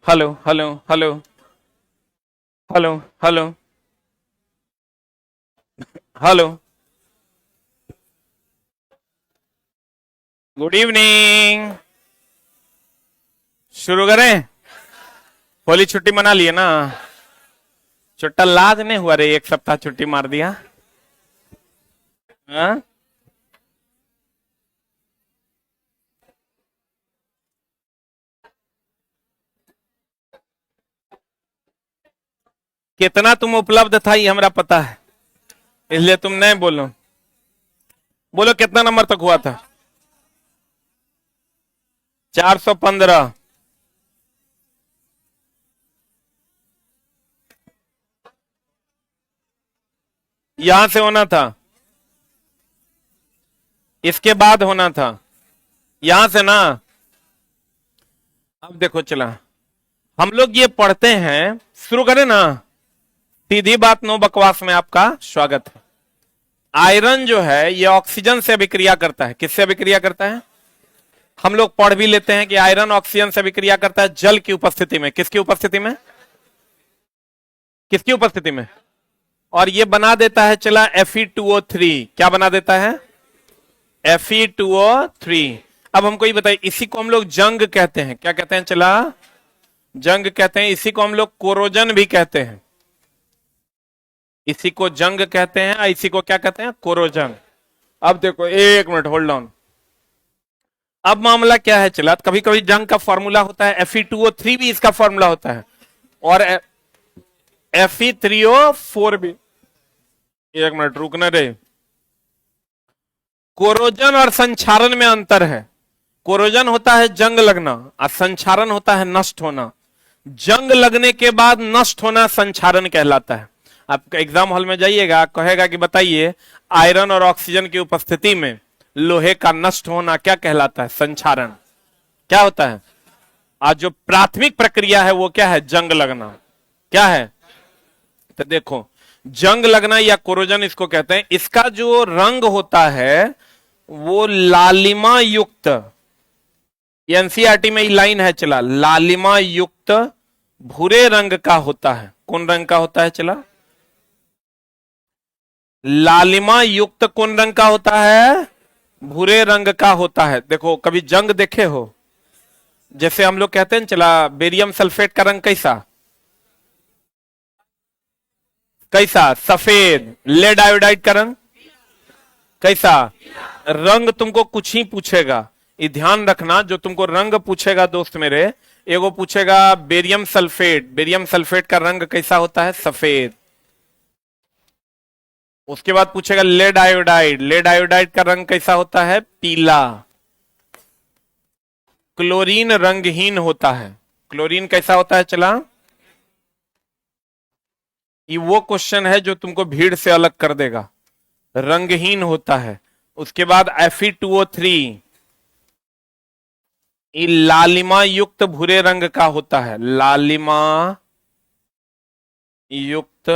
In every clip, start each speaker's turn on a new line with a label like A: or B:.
A: Hello hello hello hello hello hello. Good evening. शुरू करें। होली छुट्टी मना लिए ना। छुट्टा लाज नहीं हुआ रे, एक सप्ताह छुट्टी मार दिया। हाँ? कितना तुम उपलब्ध था ये हमरा पता है, इसलिए तुम नहीं बोलो। बोलो कितना नंबर तक हुआ था? 415। यहां से होना था, इसके बाद होना था, यहां से ना। अब देखो चला, हम लोग ये पढ़ते हैं। शुरू करें ना। सीधी बात नो बकवास में आपका स्वागत है। आयरन जो है ये ऑक्सीजन से अभिक्रिया करता है। किससे अभिक्रिया करता है? हम लोग पढ़ भी लेते हैं कि आयरन ऑक्सीजन से अभिक्रिया करता है जल की उपस्थिति में। किसकी उपस्थिति में? किसकी उपस्थिति में? और ये बना देता है चला Fe2O3। क्या बना देता है? Fe2O3। अब हमको ये बताइए, इसी को हम लोग जंग कहते हैं। क्या कहते हैं चला? जंग कहते हैं। इसी को हम लोग कोरोजन भी कहते हैं। इसी को जंग कहते हैं और इसी को क्या कहते हैं? कोरोजन। अब देखो, एक मिनट होल्ड ऑन। अब मामला क्या है चला, कभी कभी जंग का फॉर्मूला होता है Fe2O3 भी इसका फॉर्मूला होता है, और Fe3O4 भी। एक मिनट रुकना रे। कोरोजन और संक्षारण में अंतर है। कोरोजन होता है जंग लगना और संक्षारण होता है नष्ट होना। जंग लगने के बाद नष्ट होना संक्षारण कहलाता है। आप एग्जाम हॉल में जाइएगा, कहेगा कि बताइए आयरन और ऑक्सीजन की उपस्थिति में लोहे का नष्ट होना क्या कहलाता है? संक्षारण। क्या होता है? आज जो प्राथमिक प्रक्रिया है वो क्या है? जंग लगना। क्या है? तो देखो, जंग लगना या कोरोजन इसको कहते हैं। इसका जो रंग होता है वो लालिमा युक्त, एनसीईआरटी में लाइन है चला, लालिमा युक्त भूरे रंग का होता है। कौन रंग का होता है चला? लालिमा युक्त कौन रंग का होता है? भूरे रंग का होता है। देखो, कभी जंग देखे हो? जैसे हम लोग कहते हैं चला, बेरियम सल्फेट का रंग कैसा? कैसा? सफेद। लेड आयोडाइड का रंग कैसा? रंग तुमको कुछ ही पूछेगा, ये ध्यान रखना। जो तुमको रंग पूछेगा दोस्त मेरे, एगो पूछेगा बेरियम सल्फेट। बेरियम सल्फेट का रंग कैसा होता है? सफेद। उसके बाद पूछेगा लेड आयोडाइड। लेड आयोडाइड का रंग कैसा होता है? पीला। क्लोरीन रंगहीन होता है। क्लोरीन कैसा होता है चला? ये वो क्वेश्चन है जो तुमको भीड़ से अलग कर देगा। रंगहीन होता है। उसके बाद Fe2O3 ये लालिमा युक्त भूरे रंग का होता है। लालिमा युक्त।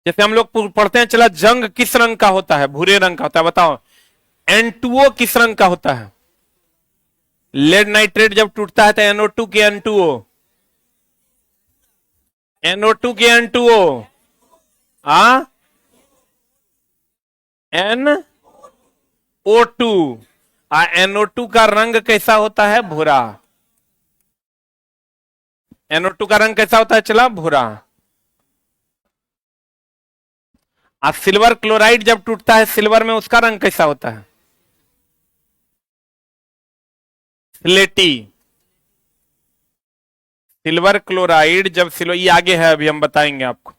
A: जैसे हम लोग पढ़ते हैं चला, जंग किस रंग का होता है? भूरे रंग का होता है। बताओ, N2O किस रंग का होता है? लेड नाइट्रेट जब टूटता है तो NO2 के N2O, NO2 के N2O, आ NO2। NO2 का रंग कैसा होता है? भूरा। NO2 का रंग कैसा होता है चला? भूरा। सिल्वर क्लोराइड जब टूटता है सिल्वर में, उसका रंग कैसा होता है? स्लेटी। सिल्वर क्लोराइड जब सिल्वर, ये आगे है, अभी हम बताएंगे आपको।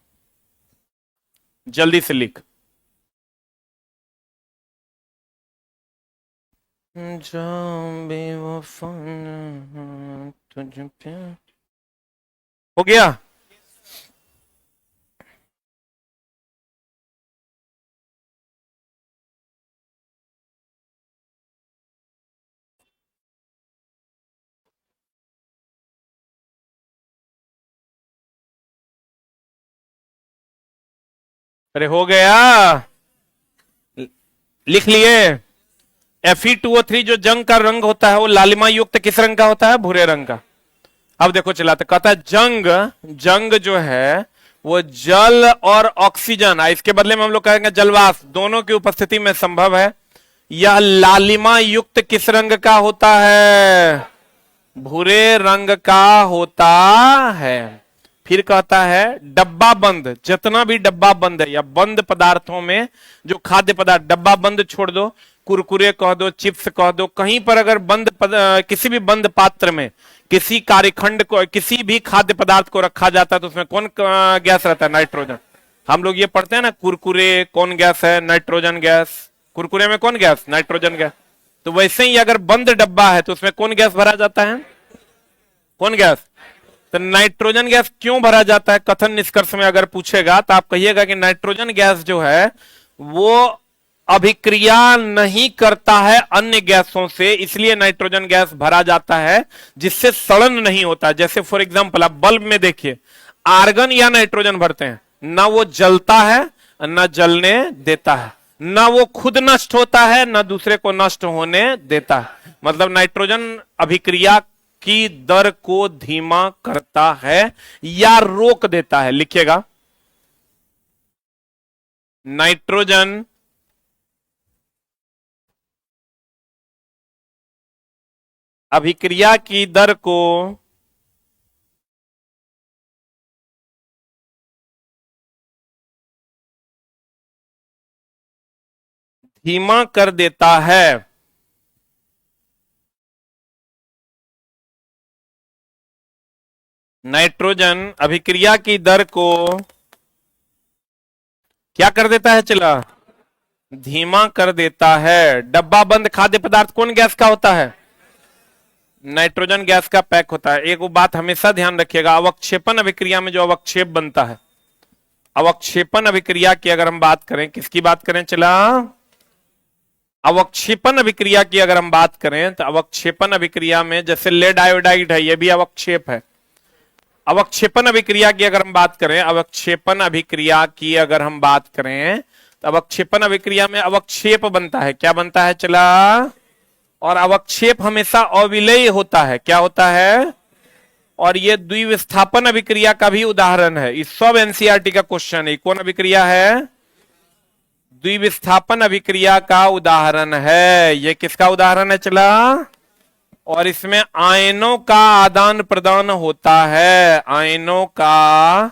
A: जल्दी से लिख। हो गया? अरे हो गया, लिख लिए। Fe2O3 जो जंग का रंग होता है वो लालिमा युक्त किस रंग का होता है? भूरे रंग का। अब देखो चलाते, कहता है जंग, जंग जो है वो जल और ऑक्सीजन, इसके बदले में हम लोग कहेंगे जलवाष्प, दोनों की उपस्थिति में संभव है। यह लालिमा युक्त किस रंग का होता है? भूरे रंग का होता है। फिर कहता है डब्बा बंद, जितना भी डब्बा बंद है या बंद पदार्थों में जो खाद्य पदार्थ, डब्बा बंद छोड़ दो, कुरकुरे कह दो, चिप्स कह दो, कहीं पर अगर किसी भी बंद पात्र में किसी कार्यखंड को, किसी भी खाद्य पदार्थ को रखा जाता है तो उसमें कौन गैस रहता है? नाइट्रोजन। हम लोग ये पढ़ते हैं ना, कुरकुरे कौन गैस है? Nitrogen gas. कुरकुरे में कौन गैस? Nitrogen gas. तो वैसे ही अगर बंद डब्बा है तो उसमें कौन गैस भरा जाता है? कौन गैस? तो नाइट्रोजन गैस क्यों भरा जाता है? कथन निष्कर्ष में अगर पूछेगा तो आप कहिएगा कि नाइट्रोजन गैस जो है वो अभिक्रिया नहीं करता है अन्य गैसों से, इसलिए नाइट्रोजन गैस भरा जाता है, जिससे सड़न नहीं होता। जैसे फॉर एग्जांपल आप बल्ब में देखिए, आर्गन या नाइट्रोजन भरते हैं, ना वो जलता है ना जलने देता है, ना वो खुद नष्ट होता है ना दूसरे को नष्ट होने देता है। मतलब नाइट्रोजन अभिक्रिया की दर को धीमा करता है या रोक देता है। लिखिएगा, नाइट्रोजन अभिक्रिया की दर को धीमा कर देता है। नाइट्रोजन अभिक्रिया की दर को क्या कर देता है? चला, धीमा कर देता है। डब्बा बंद खाद्य पदार्थ कौन गैस का होता है? नाइट्रोजन गैस का पैक होता है। एक बात हमेशा ध्यान रखिएगा, अवक्षेपण अभिक्रिया में जो अवक्षेप बनता है, अवक्षेपण अभिक्रिया की अगर हम बात करें, किसकी बात करें? चला, अवक्षेपण अभिक्रिया की अगर हम बात करें तो अवक्षेपण अभिक्रिया में जैसे लेड आयोडाइड है, यह भी अवक्षेप है। अवक्षेपण अभिक्रिया की अगर हम बात करें, अवक्षेपण अभिक्रिया की अगर हम बात करें तो अवक्षेपण अभिक्रिया में अवक्षेप बनता है। क्या बनता है? चला, और अवक्षेप हमेशा अविलेय होता है। क्या होता है? और ये द्विविस्थापन अभिक्रिया का भी उदाहरण है। इस सब एनसीईआरटी का क्वेश्चन है। कौन अभिक्रिया है? द्विविस्थापन अभिक्रिया का उदाहरण है। ये किसका उदाहरण है? चला, और इसमें आयनों का आदान प्रदान होता है। आयनों का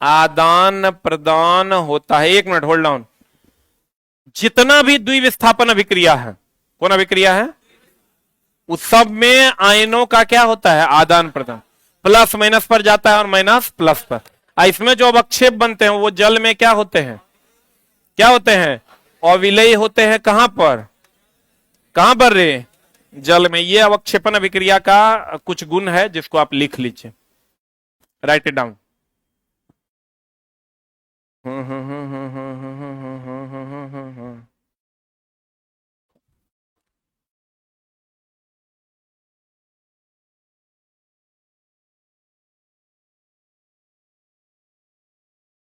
A: आदान प्रदान होता है। एक मिनट होल्ड डाउन। जितना भी द्विविस्थापन अभिक्रिया है, कौन अभिक्रिया है? उस सब में आयनों का क्या होता है? आदान प्रदान। प्लस माइनस पर जाता है और माइनस प्लस पर। इसमें जो अवक्षेप बनते हैं वो जल में क्या होते हैं? क्या होते हैं? अविलेय होते हैं। कहां पर? कहां पर रे? जल में। ये अवक्षेपण अभिक्रिया का कुछ गुण है जिसको आप लिख लीजिए, राइट इट डाउन।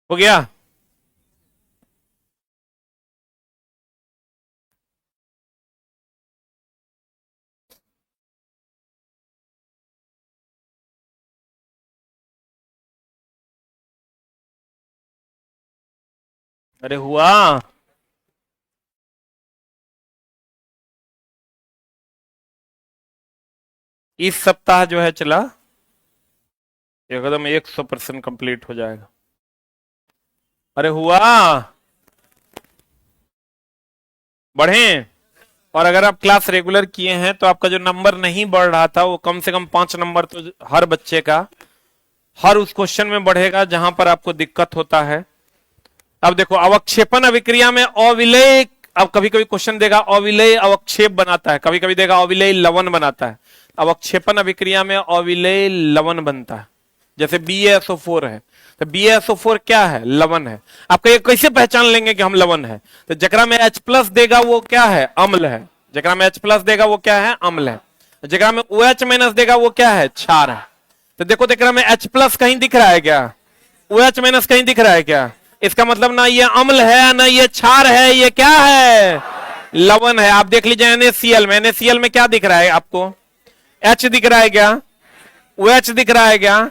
A: हो गया? अरे हुआ? इस सप्ताह जो है चला एकदम 100% कंप्लीट हो जाएगा। अरे हुआ? बढ़े? और अगर आप क्लास रेगुलर किए हैं तो आपका जो नंबर नहीं बढ़ रहा था वो कम से कम 5 नंबर तो हर बच्चे का हर उस क्वेश्चन में बढ़ेगा जहां पर आपको दिक्कत होता है। अब देखो, अवक्षेपण अभिक्रिया में अविलेय, अब कभी कभी क्वेश्चन देगा अविलेय अवक्षेप बनाता है, कभी कभी देगा अविलेय लवण बनाता है। अवक्षेपण अभिक्रिया में अविलेय लवण बनता है। जैसे BaSO4 है, तो BaSO4 क्या है? लवण है। आप ये कैसे पहचान लेंगे कि हम लवण है? तो जकरा में H+ देगा वो क्या है? अम्ल है। जकरा में H+ देगा वो क्या है? अम्ल है। जकरा में OH- देगा वो क्या है? क्षार है। तो देखो, जकरा में H+ कहीं दिख रहा है क्या? OH- कहीं दिख रहा है क्या? इसका मतलब ना ये अम्ल है ना ये क्षार है, ये क्या है? लवण है। आप देख लीजिए NaCl में, NaCl में क्या दिख रहा है आपको? H दिख रहा है क्या? ओ एच दिख रहा है क्या?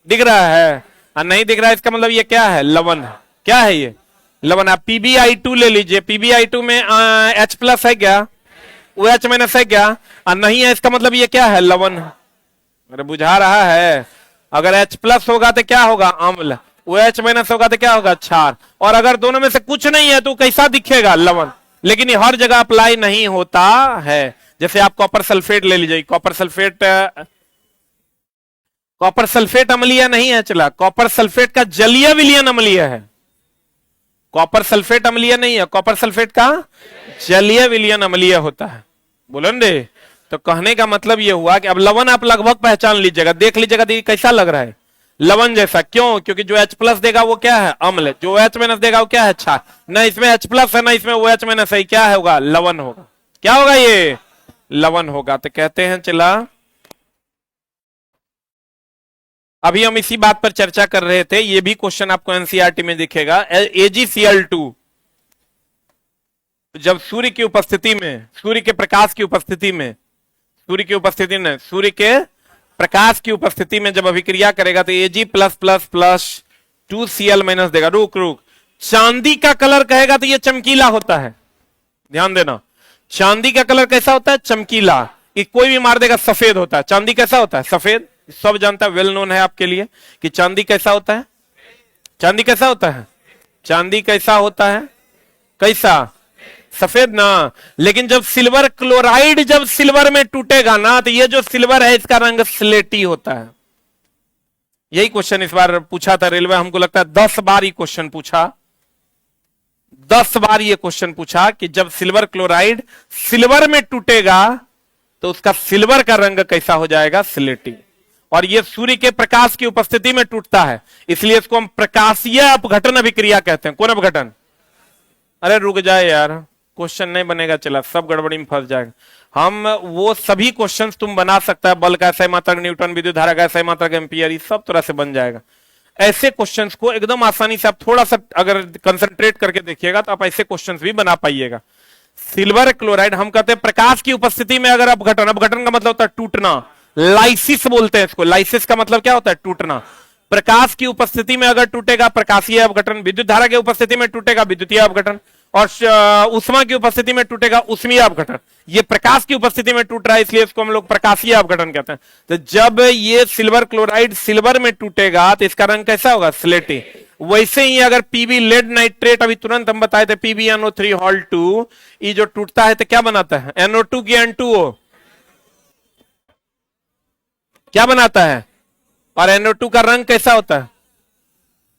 A: दिख रहा है। और नहीं दिख रहा है इसका मतलब ये क्या है? लवण। क्या है ये? लवण। आप PbI2 ले लीजिए, PbI2 में H प्लस है क्या? OH माइनस है क्या? और नहीं है इसका मतलब ये क्या है? लवण। अरे बुझा रहा है? अगर H प्लस होगा तो क्या होगा? अम्ल। OH माइनस होगा तो क्या होगा? क्षार। और अगर दोनों में से कुछ नहीं है तो कैसा दिखेगा? लवण। लेकिन ये हर जगह अप्लाई नहीं होता है। जैसे आप कॉपर सल्फेट ले लीजिए, कॉपर सल्फेट अम्लीय नहीं है। चला, कॉपर सल्फेट का जलीय विलयन अम्लीय है। कॉपर सल्फेट अम्लीय नहीं है, कॉपर सल्फेट का जलीय विलयन अम्लीय होता है। बोलन रे। तो कहने का मतलब यह हुआ कि अब लवण आप लगभग पहचान लीजिएगा, देख लीजिएगा देखिए कैसा लग रहा है? लवण जैसा। क्यों? क्योंकि जो H प्लस देगा वो क्या है? अम्ल। जो OH माइनस देगा वो क्या है? क्षार। ना इसमें H प्लस है ना इसमें OH माइनस है, क्या होगा? लवण होगा। क्या होगा? ये लवण होगा। तो कहते हैं चला, अभी हम इसी बात पर चर्चा कर रहे थे, ये भी क्वेश्चन आपको एनसीईआरटी में दिखेगा। AgCl2 जब सूर्य की उपस्थिति में, सूर्य के प्रकाश की उपस्थिति में, सूर्य के प्रकाश की उपस्थिति में जब अभिक्रिया करेगा तो Ag plus plus plus 2Cl minus देगा। रुक रुक, चांदी का कलर कहेगा तो ये चमकीला होता है। ध्यान देना, चांदी का कलर कैसा होता है? चमकीला। कि कोई भी मार देगा सफेद होता है। चांदी कैसा होता है? सफेद। सब जानता है, वेल नोन है आपके लिए कि चांदी कैसा होता है। चांदी कैसा होता है? चांदी कैसा होता है? कैसा? सफेद ना। लेकिन जब सिल्वर क्लोराइड जब सिल्वर में टूटेगा ना तो ये जो सिल्वर है इसका रंग स्लेटी होता है। यही क्वेश्चन इस बार पूछा था रेलवे, हमको लगता है 10 बार ये क्वेश्चन पूछा। 10 बार ये क्वेश्चन पूछा कि जब सिल्वर क्लोराइड सिल्वर में टूटेगा तो उसका सिल्वर का रंग कैसा हो जाएगा? स्लेटी। और ये सूर्य के प्रकाश की उपस्थिति में टूटता है, इसलिए इसको हम प्रकाशीय अपघटन अभिक्रिया कहते हैं। कौन अपघटन? अरे रुक जाए यार, क्वेश्चन नहीं बनेगा। चला, सब गड़बड़ी में फंस जाएगा। हम वो सभी क्वेश्चंस तुम बना सकता है, बल का सही मात्रक, न्यूटन, विद्युत धारा का सही मात्रक, एम्पियर, सब तरह से बन जाएगा। ऐसे क्वेश्चंस को एकदम आसानी से आप थोड़ा सा अगर कंसंट्रेट करके देखिएगा तो आप ऐसे क्वेश्चंस भी बना पाइएगा। सिल्वर क्लोराइड, हम कहते हैं प्रकाश की उपस्थिति में अगर अपघटन, अपघटन का मतलब होता है टूटना, लाइसिस बोलते हैं इसको। लाइसिस का मतलब क्या होता है? टूटना। प्रकाश की उपस्थिति में अगर टूटेगा प्रकाशीय अपघटन, विद्युत धारा की उपस्थिति में टूटेगा विद्युतीय अपघटन, और उष्मा की उपस्थिति में टूटेगा उष्मीय अपघटन। ये प्रकाश की उपस्थिति में टूट रहा है इसलिए इसको हम लोग प्रकाशीय अपघटन कहते हैं। तो जब ये सिल्वर क्लोराइड सिल्वर में टूटेगा तो इसका रंग कैसा होगा? स्लेटी। वैसे ही अगर पीबी लेड नाइट्रेट, अभी तुरंत हम बताए थे, PbNO3 ये जो टूटता है तो क्या बनाता है? NO2 की N2O क्या बनाता है? और NO2 का रंग कैसा होता है?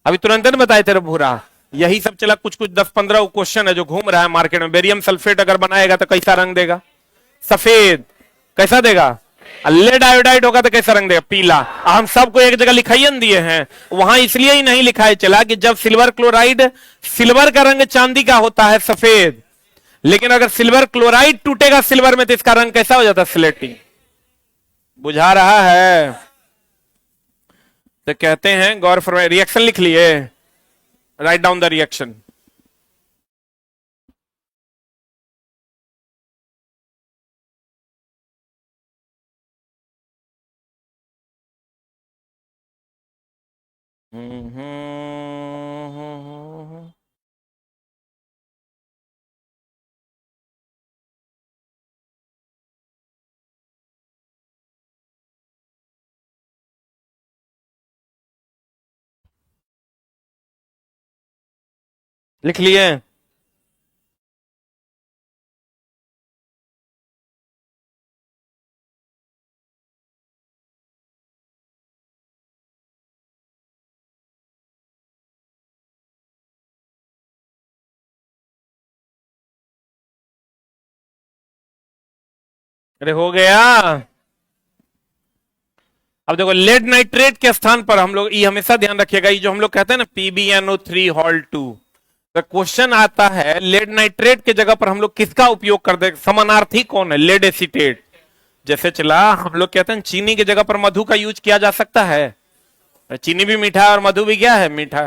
A: अभी तुरंत ने बताए थे भूरा। यही सब चला, कुछ कुछ 10-15 क्वेश्चन है जो घूम रहा है मार्केट में। बेरियम सल्फेट अगर बनाएगा तो कैसा रंग देगा? सफेद। कैसा देगा? लेड आयोडाइड होगा तो कैसा रंग देगा? पीला। हम सबको एक जगह लिखाई दिए हैं, वहां इसलिए ही नहीं लिखाया चला कि जब सिल्वर क्लोराइड, सिल्वर का रंग चांदी का होता है सफेद, लेकिन अगर सिल्वर क्लोराइड टूटेगा सिल्वर में तो इसका रंग कैसा हो जाता है? स्लेटी। बुझा रहा है? तो कहते हैं गौर फरमाइए। रिएक्शन लिख लिए? Write down the reaction. लिख लिए? अरे हो गया। अब देखो, लेड नाइट्रेट के स्थान पर हम लोग, ये हमेशा ध्यान रखिएगा, ये जो हम लोग कहते हैं ना PbNO3 तो क्वेश्चन आता है लेड नाइट्रेट के जगह पर हम लोग किसका उपयोग कर दे? समानार्थी कौन है? Lead acetate. जैसे चला, हम लोग कहते हैं चीनी की जगह पर मधु का यूज किया जा सकता है। चीनी भी मीठा है और मधु भी क्या है? मीठा।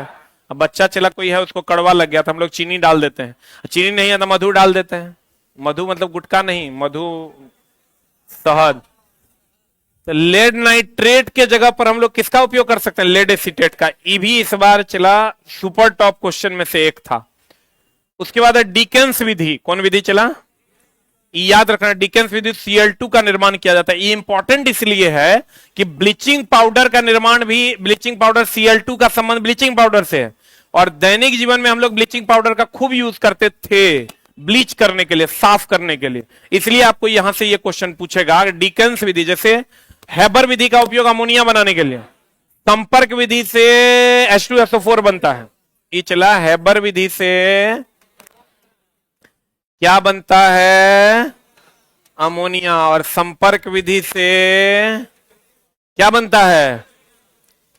A: अब बच्चा चला कोई है, उसको कड़वा लग गया तो हम लोग चीनी डाल देते हैं। चीनी नहीं है तो मधु डाल देते हैं। मधु मतलब गुटखा नहीं, मधु शहद। तो लेड नाइट्रेट के जगह पर हम लोग किसका उपयोग कर सकते हैं? लेड एसीटेट का। ये भी इस बार चला सुपर टॉप क्वेश्चन में से एक था। उसके बाद है डिकेंस विधि। कौन विधि चला? याद रखना, डिकेंस विधि Cl2 का निर्माण किया जाता है। ये इंपॉर्टेंट इसलिए है कि ब्लीचिंग पाउडर का निर्माण भी, ब्लीचिंग पाउडर Cl2 का संबंध ब्लीचिंग पाउडर से है, और दैनिक जीवन में हम लोग ब्लीचिंग पाउडर का खूब यूज करते थे ब्लीच करने के लिए, साफ करने के लिए। इसलिए आपको यहां से ये क्वेश्चन पूछेगा। डिकेंस विधि, जैसे हैबर विधि का उपयोग अमोनिया बनाने के लिए, संपर्क विधि से H2SO4 बनता है। ये चला हैबर विधि से क्या बनता है? अमोनिया। और संपर्क विधि से क्या बनता है?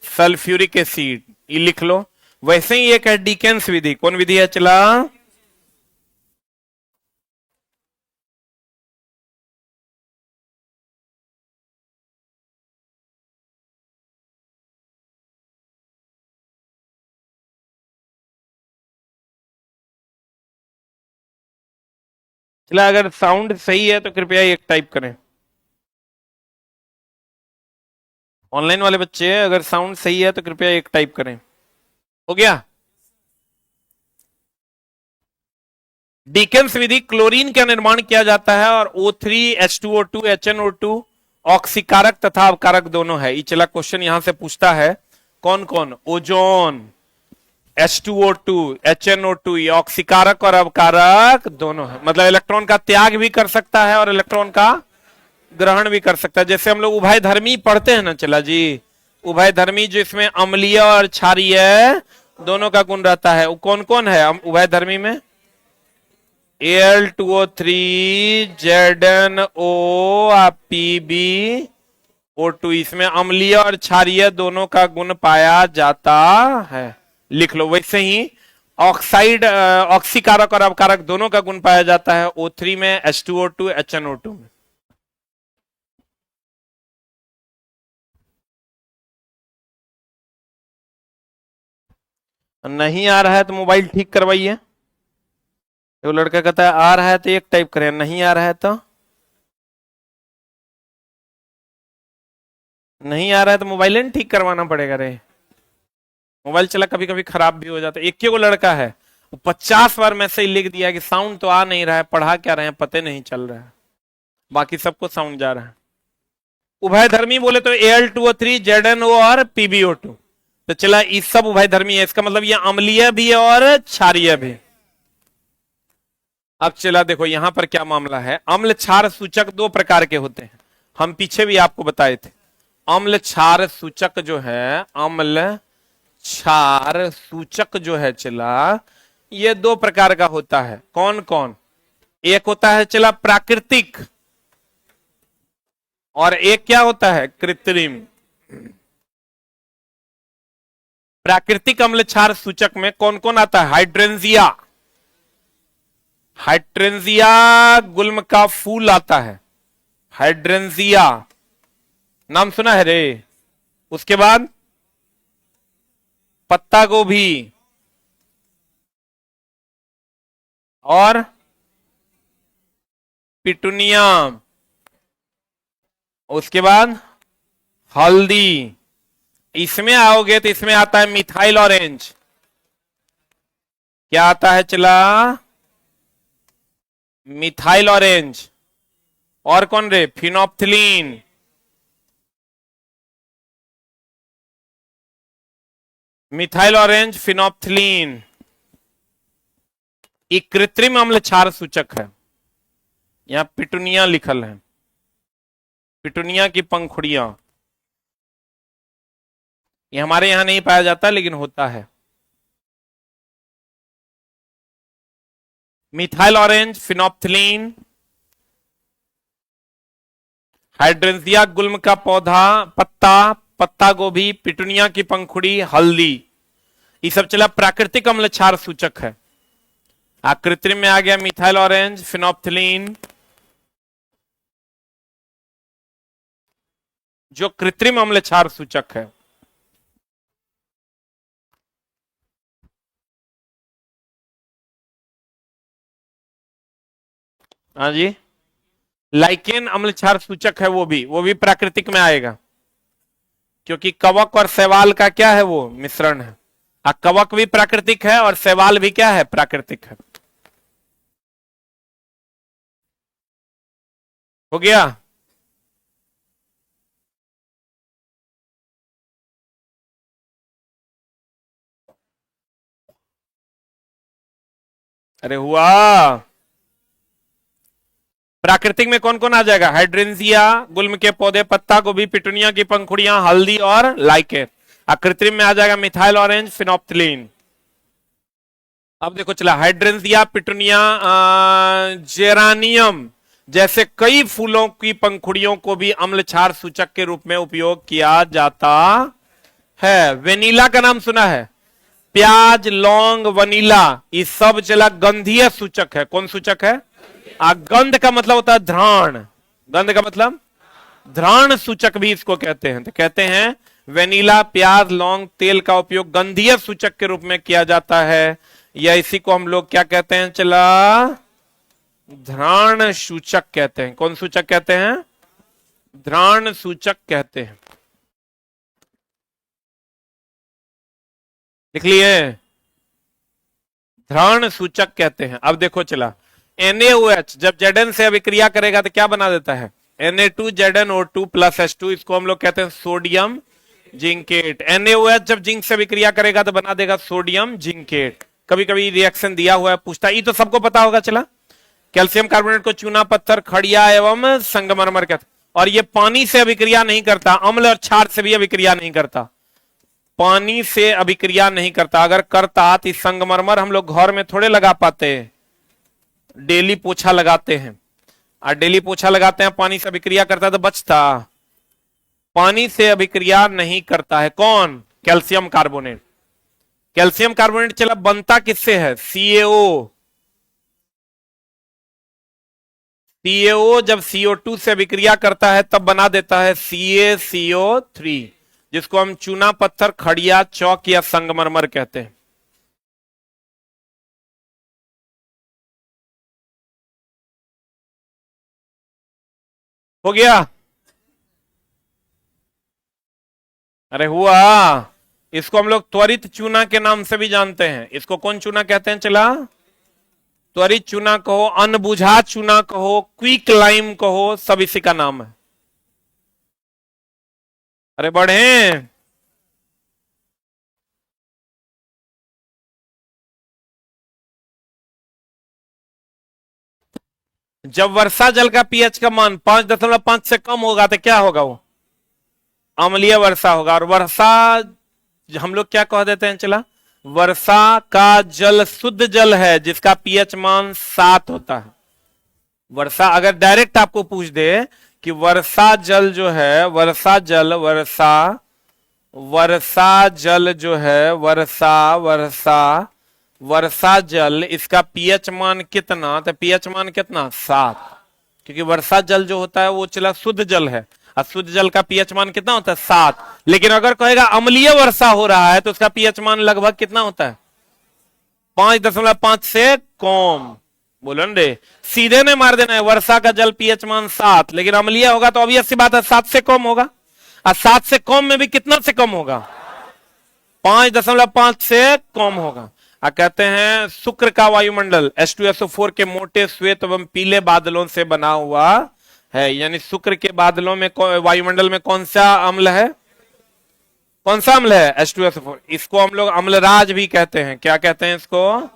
A: Sulphuric acid. ये लिख लो। वैसे ही एक है डिकेंस विधि। कौन विधि है चला? चला, अगर साउंड सही है तो कृपया एक टाइप करें। ऑनलाइन वाले बच्चे, अगर साउंड सही है तो कृपया एक टाइप करें। हो गया? डिकेंस विधि, क्लोरीन का निर्माण किया जाता है और O3 H2O2 HNO2 ऑक्सीकारक तथा अवकारक दोनों है। ये चला क्वेश्चन यहां से पूछता है कौन कौन? ओजोन, H2O2 HNO2, ये ऑक्सीकारक और अवकारक दोनों है। मतलब इलेक्ट्रॉन का त्याग भी कर सकता है और इलेक्ट्रॉन का ग्रहण भी कर सकता है। जैसे हम लोग उभयधर्मी पढ़ते हैं ना चला जी, उभयधर्मी जो इसमें अम्लीय और क्षारीय दोनों का गुण रहता है, वो कौन कौन है उभयधर्मी में? Al2O3 ZnO PbO2, इसमें अम्लीय और क्षारीय दोनों का गुण पाया जाता है। लिख लो। वैसे ही ऑक्साइड, ऑक्सीकारक और अवकारक दोनों का गुण पाया जाता है O3 में, H2O2 HNO2 में। नहीं आ रहा है तो मोबाइल ठीक करवाइए। वो लड़का कहता है आ रहा है तो एक टाइप करें, नहीं आ रहा है तो नहीं आ रहा है तो मोबाइल नहीं ठीक करवाना पड़ेगा रे। मोबाइल चला कभी कभी खराब भी हो जाता है। एक को लड़का है, वो 50 बार मैसेज लिख दिया कि साउंड तो आ नहीं रहा है, पढ़ा क्या रहे हैं पता नहीं चल रहा है, बाकी सबको साउंड जा रहा है। उभयधर्मी बोले तो Al2O3 ZnO और PbO2। तो चला इस सब उभयधर्मी है, इसका मतलब ये अम्लीय भी है और क्षारीय भी। अब चला देखो यहां पर क्या मामला है। अम्ल क्षार सूचक दो प्रकार के होते हैं, हम पीछे भी आपको बताए थे। अम्ल क्षार सूचक जो है, अम्ल क्षार सूचक जो है चला, ये दो प्रकार का होता है। कौन कौन? एक होता है चला प्राकृतिक, और एक क्या होता है? कृत्रिम। प्राकृतिक अम्ल क्षार सूचक में कौन कौन आता है? हाइड्रेंजिया, हाइड्रेंजिया गुल्म का फूल आता है, हाइड्रेंजिया नाम सुना है रे। उसके बाद पत्ता गोभी और पिटुनिया। उसके बाद हल्दी। इसमें आओगे तो इसमें आता है मिथाइल ऑरेंज। क्या आता है चला? Methyl orange. और कौन रे? फिनोप्थिलीन। Methyl orange, phenolphthalein. एक कृत्रिम अम्ल क्षार सूचक है। यहां पिटुनिया लिखल है, पिटुनिया की पंखुड़ियां। ये हमारे यहां नहीं पाया जाता लेकिन होता है। मिथाइल ऑरेंज, फिनोप्थिलीन, हाइड्रेंजिया गुल्म का पौधा, पत्ता, पत्ता गोभी, पिटुनिया की पंखुड़ी, हल्दी, ये सब चला प्राकृतिक अम्ल क्षार सूचक है। कृत्रिम में आ गया मिथाइल ऑरेंज, फिनोप्थिलीन, जो कृत्रिम अम्ल क्षार सूचक है। हाँ जी, लाइकेन अम्ल क्षार सूचक है, वो भी प्राकृतिक में आएगा, क्योंकि कवक और शैवाल का क्या है, वो मिश्रण है। कवक भी प्राकृतिक है और शैवाल भी क्या है, प्राकृतिक है। हो गया। अरे हुआ। प्राकृतिक में कौन कौन आ जाएगा, हाइड्रेंजिया, गुल्म के पौधे, पत्ता गोभी, पिटूनिया की पंखुड़ियां, हल्दी और लाइकेन। कृत्रिम में आ जाएगा मिथाइल ऑरेंज, फिनोप्थिलीन। अब देखो चला, हाइड्रेंजिया, पिटूनिया, जेरानियम जैसे कई फूलों की पंखुड़ियों को भी अम्ल क्षार सूचक के रूप में उपयोग किया जाता है। वेनिला का नाम सुना है, प्याज, लौंग, वनीला, ये सब चला गंधीय सूचक है। कौन सूचक है? गंध का मतलब होता है घ्राण, गंध का मतलब घ्राण सूचक भी इसको कहते हैं। तो कहते हैं वेनिला, प्याज, लौंग, तेल का उपयोग गंधीय सूचक के रूप में किया जाता है, या इसी को हम लोग क्या कहते हैं, चला घ्राण सूचक कहते हैं। कौन सूचक कहते हैं? घ्राण सूचक कहते हैं। लिख लिए? घ्राण सूचक कहते हैं। अब देखो चला, NaOH जब Zn से अभिक्रिया करेगा तो क्या बना देता है, Na2ZnO2 प्लस H2, इसको हम लोग कहते हैं सोडियम जिंकेट। NaOH जब जिंक से अभिक्रिया करेगा तो बना देगा सोडियम जिंकेट। कभी कभी रिएक्शन दिया हुआ है, पूछता है, ये तो सबको पता होगा। चला, कैल्शियम कार्बोनेट को चूना पत्थर, खड़िया एवं संगमरमर कहते हैं। और ये पानी से अभिक्रिया नहीं करता, अम्ल और क्षार से भी अभिक्रिया नहीं करता, पानी से अभिक्रिया नहीं करता। अगर करता तो संगमरमर हम लोग घर में थोड़े लगा पाते, डेली पोछा लगाते हैं, और डेली पोछा लगाते हैं, पानी से अभिक्रिया करता तो बचता। पानी से अभिक्रिया नहीं करता है। कौन? Calcium carbonate. कैल्शियम कार्बोनेट चला बनता किससे है? CaO। CaO जब CO2 से अभिक्रिया करता है तब बना देता है CaCO3, जिसको हम चूना पत्थर, खड़िया, चौक या संगमरमर कहते हैं। हो गया? अरे हुआ। इसको हम लोग त्वरित चूना के नाम से भी जानते हैं। इसको कौन चूना कहते हैं? चला, त्वरित चूना कहो, अनबुझा चूना कहो, क्विक लाइम कहो, सब इसी का नाम है। अरे बढ़े। जब वर्षा जल का पीएच का मान 5.5 से कम होगा तो क्या होगा? वो अम्लीय वर्षा होगा। और वर्षा हम लोग क्या कह देते हैं? चला, वर्षा का जल शुद्ध जल है जिसका पीएच मान 7 होता है। वर्षा अगर डायरेक्ट आपको पूछ दे कि वर्षा जल जो है, वर्षा जल जो है, वर्षा जल, इसका पीएच मान कितना? तो पीएच मान कितना? 7। क्योंकि वर्षा जल जो होता है वो चला शुद्ध जल है, और शुद्ध जल का पीएच मान कितना होता है? 7। लेकिन अगर कहेगा अम्लीय वर्षा हो रहा है तो उसका पीएच मान लगभग कितना होता है? 5.5 से कम। बोलो रे, सीधे ने मार देना है, वर्षा का जल पीएच मान 7, लेकिन अम्लीय होगा तो ऑब्वियस सी बात है 7 से कम होगा। और 7 से कम में भी कितना से कम होगा? 5.5 से कम होगा। कहते हैं शुक्र का वायुमंडल H2SO4 के मोटे श्वेत एवं पीले बादलों से बना हुआ है। यानी शुक्र के बादलों में, वायुमंडल में कौन सा अम्ल है? कौन सा अम्ल है? H2SO4। इसको हम लोग अम्लराज भी कहते हैं। क्या कहते हैं इसको?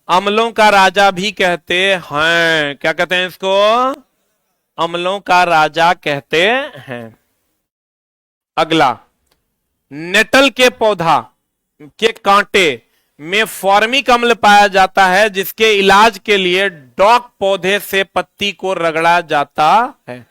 A: अम्लों का राजा भी कहते हैं। क्या कहते हैं इसको? अम्लों का राजा कहते हैं। अगला, नेटल के पौधा के कांटे में फॉर्मिक अम्ल पाया जाता है, जिसके इलाज के लिए डॉक पौधे से पत्ती को रगड़ा जाता है।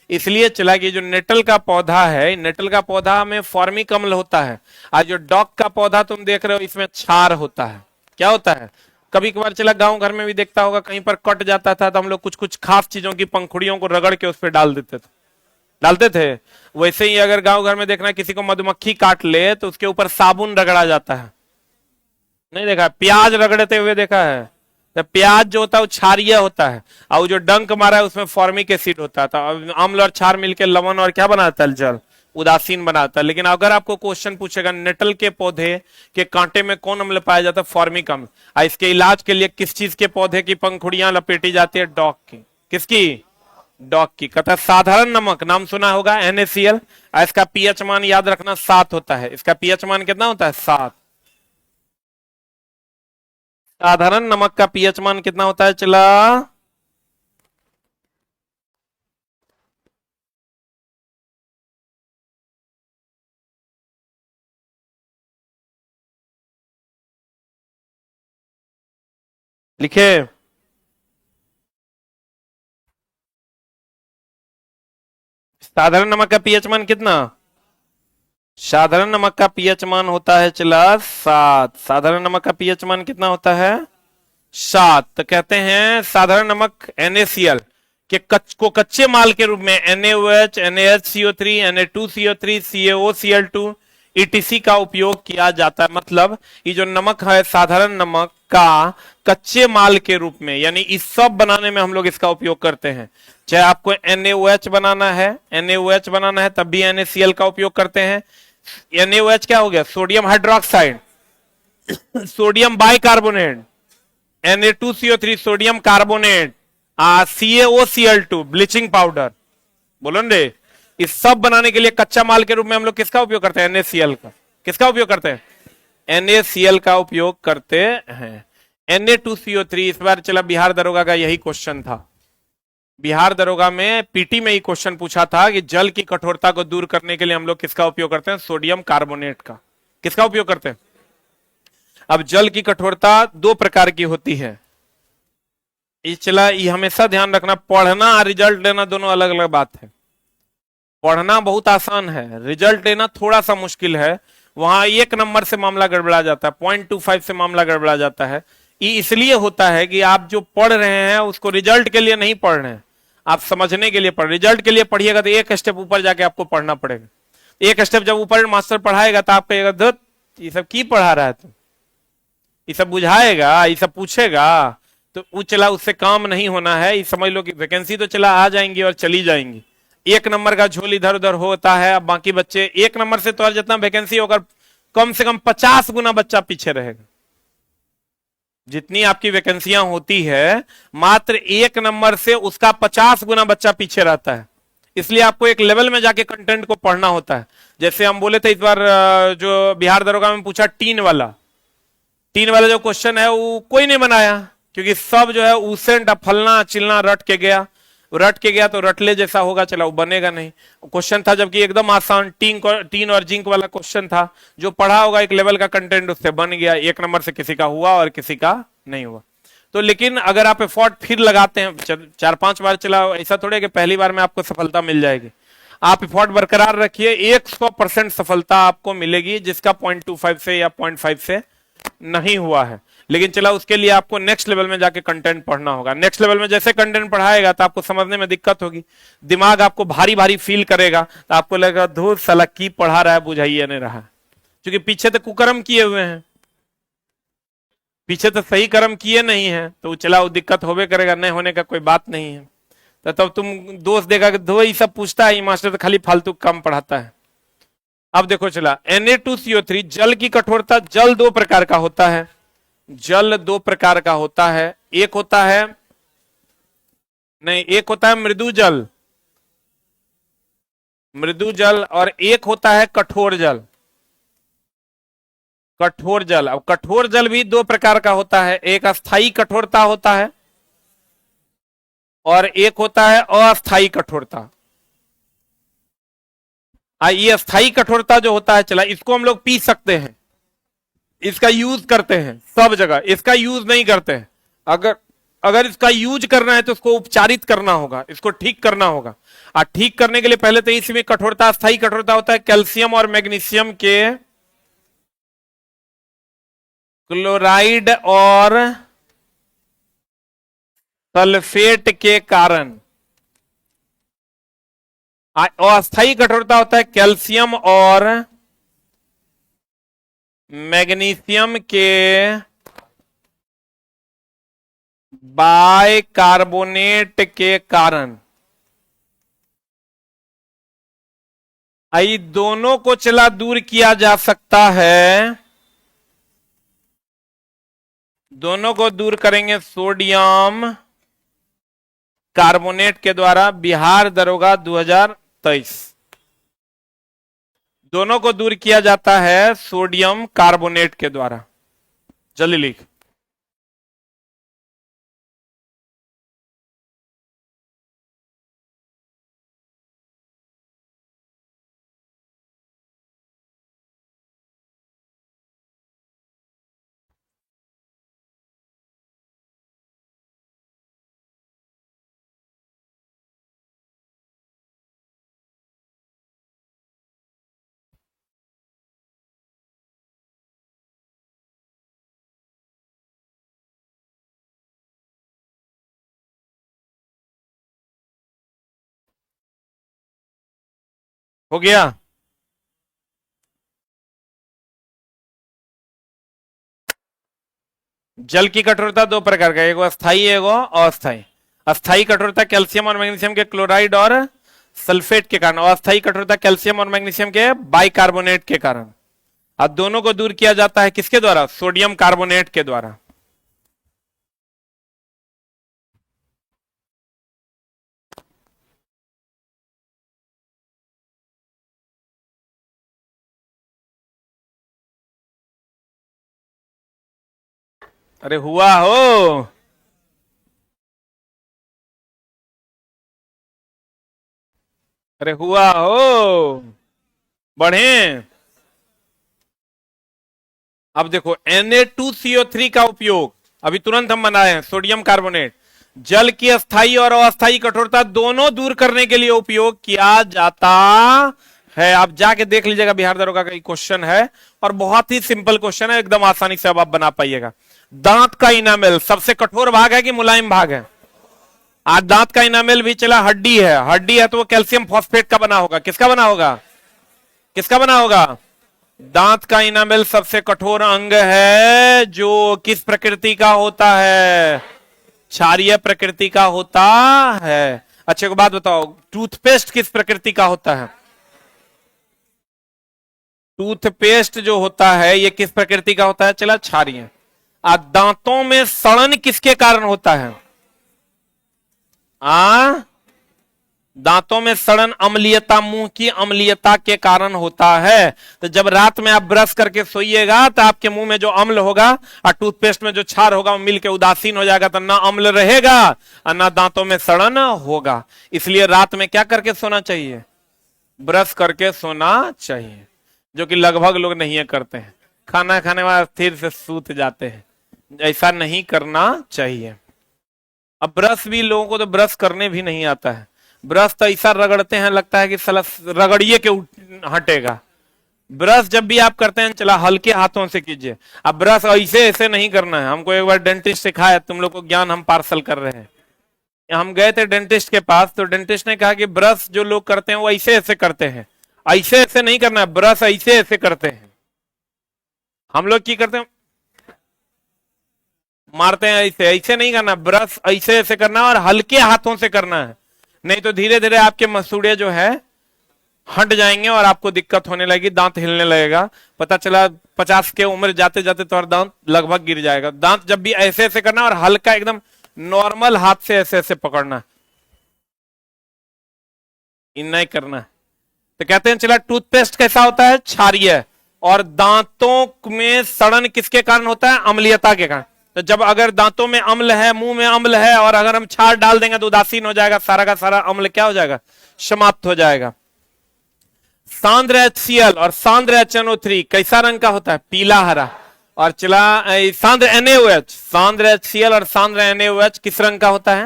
A: इसलिए चला कि जो नेटल का पौधा है, नेटल का पौधा में फॉर्मिक अम्ल होता है, और जो डॉक का पौधा तुम देख रहे हो इसमें क्षार होता है। क्या होता है? कभी कभार चला गांव घर में भी देखता होगा, कहीं पर कट जाता था तो हम लोग कुछ कुछ खास चीजों की पंखुड़ियों को रगड़ के उस पर डालते थे। वैसे ही अगर गांव घर में देखना किसी को मधुमक्खी काट ले तो उसके ऊपर साबुन रगड़ा जाता है। नहीं देखा? प्याज रगड़ते हुए देखा है? तो प्याज जो होता है वो क्षारीय होता है, और जो डंक मारा है उसमें फॉर्मिक एसिड होता है, तो अम्ल और क्षार मिलकर लवण और क्या बनाता है, जल, उदासीन बनाता है। लेकिन अगर आपको क्वेश्चन पूछेगा नेटल के पौधे के कांटे में कौन अम्ल पाया जाता है, फॉर्मिक अम्ल, और इसके इलाज के लिए किस चीज के पौधे की पंखुड़ियां लपेटी जाती है, डॉग की, किसकी, डॉग की। कहता साधारण नमक नाम सुना होगा NaCl, इसका पीएच मान याद रखना 7 होता है। इसका पीएच मान कितना होता है, 7। साधारण नमक का पीएच मान कितना होता है, चला लिखे, साधारण नमक का पीएच मान कितना, साधारण नमक का पीएच मान होता है चला 7। साधारण नमक का पीएच मान कितना होता है, 7। तो कहते हैं साधारण नमक NaCl के को कच्चे माल के रूप में NaOH, NaHCO3, Na2CO3, CaOCl2 ETC का उपयोग किया जाता है। मतलब ये जो नमक है साधारण नमक का कच्चे माल के रूप में, यानी इस सब बनाने में हम लोग इसका उपयोग करते हैं। चाहे आपको NaOH बनाना है, NaOH बनाना है तब भी NaCl का उपयोग करते हैं। NaOH क्या हो गया, sodium hydroxide, sodium bicarbonate, Na2CO3 sodium carbonate, CaOCl2 bleaching powder, बोलो रे, इस सब बनाने के लिए कच्चा माल के रूप में हम लोग किसका उपयोग करते हैं, NaCl का। किसका उपयोग करते हैं, NaCl का उपयोग करते हैं। Na2CO3 इस बार चला बिहार दरोगा का यही क्वेश्चन था। बिहार दरोगा में पीटी में ही क्वेश्चन पूछा था कि जल की कठोरता को दूर करने के लिए हम लोग किसका उपयोग करते हैं, सोडियम कार्बोनेट का। किसका उपयोग करते हैं। अब जल की कठोरता 2 प्रकार की होती है। चला ये हमेशा ध्यान रखना, पढ़ना और रिजल्ट लेना दोनों अलग अलग बात है। पढ़ना बहुत आसान है, रिजल्ट लेना थोड़ा सा मुश्किल है। वहां 1 नंबर से मामला गड़बड़ा जाता है, 0.25 से मामला गड़बड़ा जाता है। ये इसलिए होता है कि आप जो पढ़ रहे हैं उसको रिजल्ट के लिए नहीं पढ़ रहे हैं, आप समझने के लिए पढ़। रिजल्ट के लिए पढ़िएगा तो 1 स्टेप ऊपर जाके आपको पढ़ना पड़ेगा। 1 स्टेप जब ऊपर मास्टर पढ़ाएगा तो आप कहिएगा धुत ये सब की पढ़ा रहा है, तुम ये सब बुझाएगा, ये सब पूछेगा, तो वो चला उससे काम नहीं होना है। ये समझ लो कि वैकेंसी तो चला आ जाएंगी और चली जाएंगी। 1 नंबर का झोल इधर उधर होता है। अब बाकी बच्चे 1 नंबर से तो जितना वैकेंसी होगा कम से कम 50 गुना बच्चा पीछे रहेगा। जितनी आपकी वैकेंसियां होती है मात्र 1 नंबर से उसका 50 गुना बच्चा पीछे रहता है। इसलिए आपको एक लेवल में जाके कंटेंट को पढ़ना होता है। जैसे हम बोले थे इस बार जो बिहार दरोगा में पूछा टीन वाला जो क्वेश्चन है वो कोई नहीं बनाया, क्योंकि सब जो है उसेंट फलना चिलना रट के गया तो रटले जैसा होगा, चला वो बनेगा नहीं। क्वेश्चन था जबकि एकदम आसान, टीन और जिंक वाला क्वेश्चन था। जो पढ़ा होगा एक लेवल का कंटेंट उससे बन गया। 1 नंबर से किसी का हुआ और किसी का नहीं हुआ। तो लेकिन अगर आप एफर्ट फिर लगाते हैं 4-5 बार, चला ऐसा थोड़े कि पहली बार में आपको सफलता मिल जाएगी। आप एफर्ट बरकरार रखिए, 100% सफलता आपको मिलेगी, जिसका 0.25 से या 0.5 से नहीं हुआ है। लेकिन चला उसके लिए आपको नेक्स्ट लेवल में जाके कंटेंट पढ़ना होगा। नेक्स्ट लेवल में जैसे कंटेंट पढ़ाएगा तो आपको समझने में दिक्कत होगी, दिमाग आपको भारी भारी फील करेगा, तो आपको लगेगा धूल साला की पढ़ा रहा है, बुझाइए नहीं रहा, क्योंकि पीछे तो कुकर्म किए हुए हैं, पीछे तो सही कर्म किए नहीं है। तो चला वो दिक्कत होवे करेगा, नहीं होने का कोई बात नहीं है। तो तब तुम दोस्त देगा कि दो ही सब पूछता है, मास्टर तो खाली फालतू काम पढ़ाता है। अब देखो चला Na2CO3 जल की कठोरता, जल 2 प्रकार का होता है। जल 2 प्रकार का होता है, एक होता है मृदु जल और एक होता है कठोर जल। अब कठोर जल भी 2 प्रकार का होता है, एक अस्थाई कठोरता होता है और एक होता है अस्थाई कठोरता। ये अस्थाई कठोरता जो होता है चला, इसको हम लोग पी सकते हैं, इसका यूज करते हैं सब जगह, इसका यूज नहीं करते हैं। अगर इसका यूज करना है तो इसको उपचारित करना होगा, इसको ठीक करना होगा। और ठीक करने के लिए पहले तो इसमें कठोरता, अस्थाई कठोरता होता है कैल्शियम और मैग्नीशियम के क्लोराइड और सल्फेट के कारण। अस्थाई कठोरता होता है कैल्शियम और मैग्नीशियम के बाइकार्बोनेट के कारण। आई दोनों को चला दूर किया जा सकता है, दोनों को दूर करेंगे सोडियम कार्बोनेट के द्वारा। बिहार दरोगा 2023। दोनों को दूर किया जाता है सोडियम कार्बोनेट के द्वारा। जल्दी लिख। हो गया। जल की कठोरता दो प्रकार का, एक अस्थाई एगो अस्थाई। अस्थाई कठोरता कैल्शियम और मैग्नीशियम के क्लोराइड और सल्फेट के कारण, अस्थाई कठोरता कैल्शियम और मैग्नीशियम के बाइकार्बोनेट के कारण। अब दोनों को दूर किया जाता है किसके द्वारा? सोडियम कार्बोनेट के द्वारा। अरे हुआ हो, अरे हुआ हो, बढ़े। अब देखो Na2CO3 का उपयोग अभी तुरंत हम बनाए हैं, सोडियम कार्बोनेट जल की अस्थाई और अस्थाई कठोरता दोनों दूर करने के लिए उपयोग किया जाता है। आप जाके देख लीजिएगा, बिहार दरोगा का क्वेश्चन है और बहुत ही सिंपल क्वेश्चन है, एकदम आसानी से अब आप बना पाइएगा। दांत का इनामेल सबसे कठोर भाग है कि मुलायम भाग है? आज दांत का इनामेल भी चला, हड्डी है, हड्डी है तो वो कैल्शियम फॉस्फेट का बना होगा। किसका बना होगा? किसका बना होगा? दांत का इनामेल सबसे कठोर अंग है, जो किस प्रकृति का होता है? क्षारीय प्रकृति का होता है। अच्छे को बात बताओ, टूथपेस्ट किस प्रकृति का होता है? टूथपेस्ट जो होता है ये किस प्रकृति का होता है? चला, क्षारीय। दांतों में सड़न किसके कारण होता है? दांतों में सड़न अम्लीयता, मुंह की अम्लीयता के कारण होता है। तो जब रात में आप ब्रश करके सोइएगा तो आपके मुंह में जो अम्ल होगा और टूथपेस्ट में जो क्षार होगा वो मिलकर उदासीन हो जाएगा, तो ना अम्ल रहेगा और ना दांतों में सड़न होगा। इसलिए रात में क्या करके सोना चाहिए? ब्रश करके सोना चाहिए, जो कि लगभग लोग नहीं करते हैं। खाना खाने के बाद स्थिर से सूत जाते हैं, ऐसा नहीं करना चाहिए। अब ब्रश भी लोगों को तो ब्रश करने भी नहीं आता है, ब्रश तो ऐसा रगड़ते हैं लगता है कि साला रगड़िए के हटेगा। ब्रश जब भी आप करते हैं चला हल्के हाथों से कीजिए। अब ब्रश ऐसे ऐसे नहीं करना है। हमको एक बार डेंटिस्ट सिखाया, तुम लोग को ज्ञान हम पार्सल कर रहे हैं। हम गए थे डेंटिस्ट के पास, तो डेंटिस्ट ने कहा कि ब्रश जो लोग करते हैं वो ऐसे ऐसे करते हैं, ऐसे ऐसे नहीं करना है, ब्रश ऐसे ऐसे करते हैं। हम लोग की करते हैं, मारते हैं ऐसे, ऐसे नहीं करना, ब्रश ऐसे ऐसे करना है और हल्के हाथों से करना है, नहीं तो धीरे धीरे आपके मसूड़े जो है हट जाएंगे और आपको दिक्कत होने लगेगी, दांत हिलने लगेगा। पता चला 50 के उम्र जाते जाते तो दांत लगभग गिर जाएगा। दांत जब भी ऐसे ऐसे करना और हल्का एकदम नॉर्मल हाथ से ऐसे ऐसे पकड़ना, इतना ही करना। तो कहते हैं चला टूथपेस्ट कैसा होता है? क्षारीय। और दांतों में सड़न किसके कारण होता है? अम्लीयता के कारण। तो जब अगर दांतों में अम्ल है, मुंह में अम्ल है और अगर हम क्षार डाल देंगे तो उदासीन हो जाएगा, सारा का सारा अम्ल क्या हो जाएगा? समाप्त हो जाएगा। सांद्र HCl और सांद्र HNO3 कैसा रंग का होता है? पीला हरा। और चला सांद्र NaOH, सांद्र HCl और सांद्र NaOH किस रंग का होता है?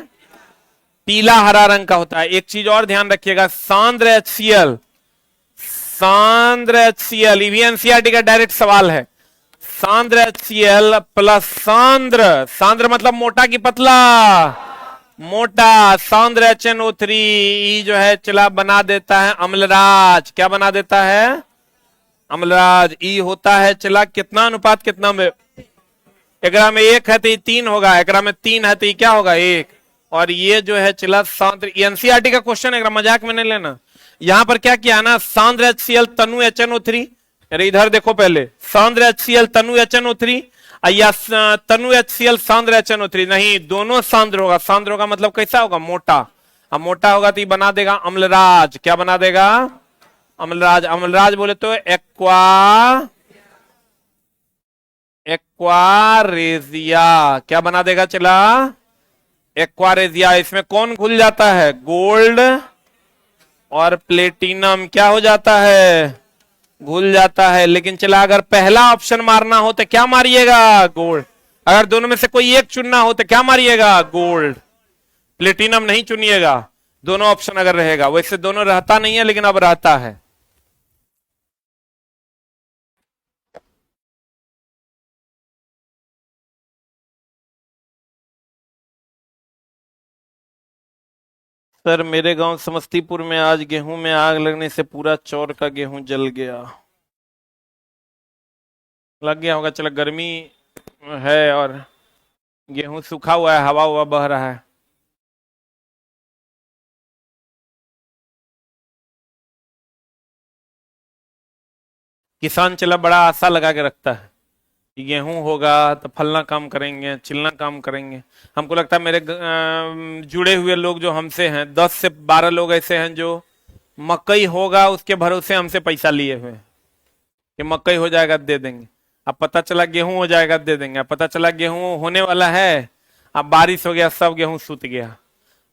A: पीला हरा रंग का होता है। एक चीज और ध्यान रखिएगा, सांद्र HCl, सांद्र HCl ये भी एनसीईआरटी का डायरेक्ट सवाल है। सांद्र HCl प्लस सांद्र, सांद्र मतलब मोटा की पतला? मोटा। सांद्र HNO3 जो है चला बना देता है अम्लराज। क्या बना देता है? अम्लराज। ई होता है चला कितना अनुपात कितना में? एकरा में 1 है तो ये 3 होगा, एकरा में 3 है तो ये क्या होगा 1। और ये जो है चला सांद्र, एनसीईआरटी का क्वेश्चन है, मजाक में नहीं लेना। यहां पर क्या किया ना, सांद्र HCl तनु HNO3, अरे इधर देखो पहले, सांद्र HCl तनु HNO3 या तनु HCl सांद्र HNO3, नहीं दोनों सांद्र होगा। सांद्र होगा मतलब कैसा होगा, मोटा। अब मोटा होगा तो ये बना देगा अम्लराज। क्या बना देगा, अम्लराज। अम्लराज बोले तो एक्वारेजिया, क्या बना देगा चला, एक्वारेजिया। इसमें कौन घुल जाता है, गोल्ड और प्लेटिनम क्या हो जाता है, घुल जाता है। लेकिन चला अगर पहला ऑप्शन मारना हो तो क्या मारिएगा, गोल्ड। अगर दोनों में से कोई एक चुनना हो तो क्या मारिएगा, गोल्ड। प्लेटिनम नहीं चुनिएगा, दोनों ऑप्शन अगर रहेगा। वैसे दोनों रहता नहीं है लेकिन अब रहता है। सर मेरे गांव समस्तीपुर में आज गेहूं में आग लगने से पूरा चौर का गेहूं जल गया। लग गया होगा, चलो गर्मी है और गेहूं सूखा हुआ है, हवा हुआ बह रहा है। किसान चला बड़ा आशा लगा के रखता है कि गेहूं होगा तो फलना काम करेंगे, चिलना काम करेंगे। हमको लगता है मेरे जुड़े हुए लोग जो हमसे हैं, 10 से 12 लोग ऐसे हैं जो मकई होगा उसके भरोसे हमसे पैसा लिए हुए हैं कि मकई हो जाएगा दे देंगे। अब पता चला गेहूं हो जाएगा दे देंगे, अब पता चला गेहूं होने वाला है, अब बारिश हो गया, सब गेहूं सूत गया,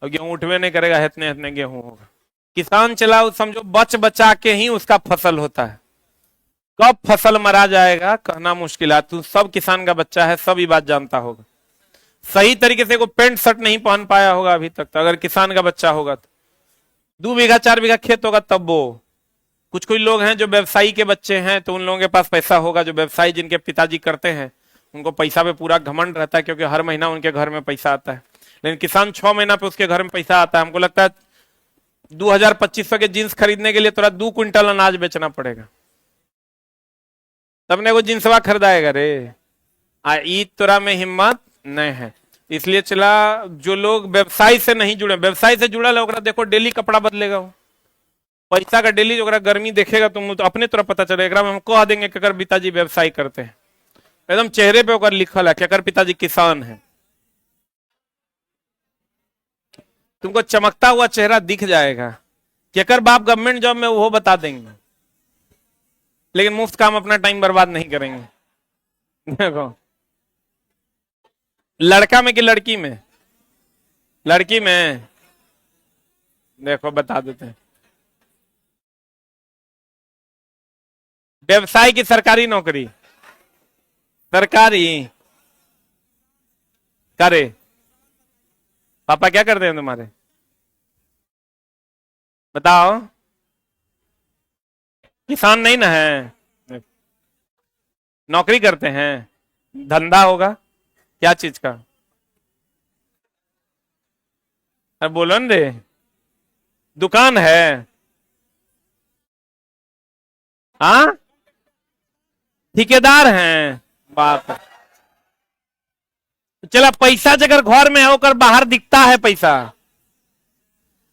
A: अब गेहूं उठवे नहीं करेगा, इतने इतने गेहूं होगा। किसान चला समझो बच बचा के ही उसका फसल होता है। कब फसल मरा जाएगा कहना मुश्किल है। तू सब किसान का बच्चा है, सब ये बात जानता होगा। सही तरीके से को पेंट शर्ट नहीं पहन पाया होगा अभी तक, तो अगर किसान का बच्चा होगा तो 2 बीघा 4 बीघा खेत होगा तब वो। कुछ कोई लोग हैं जो व्यवसायी के बच्चे हैं तो उन लोगों के पास पैसा होगा, जो व्यवसायी जिनके पिताजी करते हैं उनको पैसा पे पूरा घमंड रहता है क्योंकि हर महीना उनके घर में पैसा आता है। लेकिन किसान 6 महीना पे उसके घर में पैसा आता है। हमको लगता है 2000-2500 के जींस खरीदने के लिए तोरा 2 क्विंटल अनाज बेचना पड़ेगा, तब ने वो जींसवा खरीदाएगा रे। ई तोरा में हिम्मत नहीं है। इसलिए चला जो लोग व्यवसाय से नहीं जुड़े, व्यवसाय से जुड़ा है देखो डेली कपड़ा बदलेगा, वो पैसा का डेली जो गर्मी देखेगा तुम तो अपने तरफ पता चलेगा। हम कह देंगे कि अगर पिताजी व्यवसाय करते हैं, एकदम चेहरे पे होकर लिखल है कि अगर पिताजी किसान है, तुमको चमकता हुआ चेहरा दिख जाएगा कि अगर बाप गवर्नमेंट जॉब में वो बता देंगे। लेकिन मुफ्त काम अपना टाइम बर्बाद नहीं करेंगे। देखो लड़का में कि लड़की में, लड़की में देखो बता देते हैं। व्यवसाय की सरकारी नौकरी, सरकारी करे। पापा क्या करते हैं तुम्हारे, बताओ। किसान नहीं ना है, नौकरी करते हैं, धंधा होगा क्या चीज का, अरे बोलो न रे, दुकान है। हाँ ठेकेदार हैं, बात। चला पैसा अगर घर में है होकर बाहर दिखता है पैसा,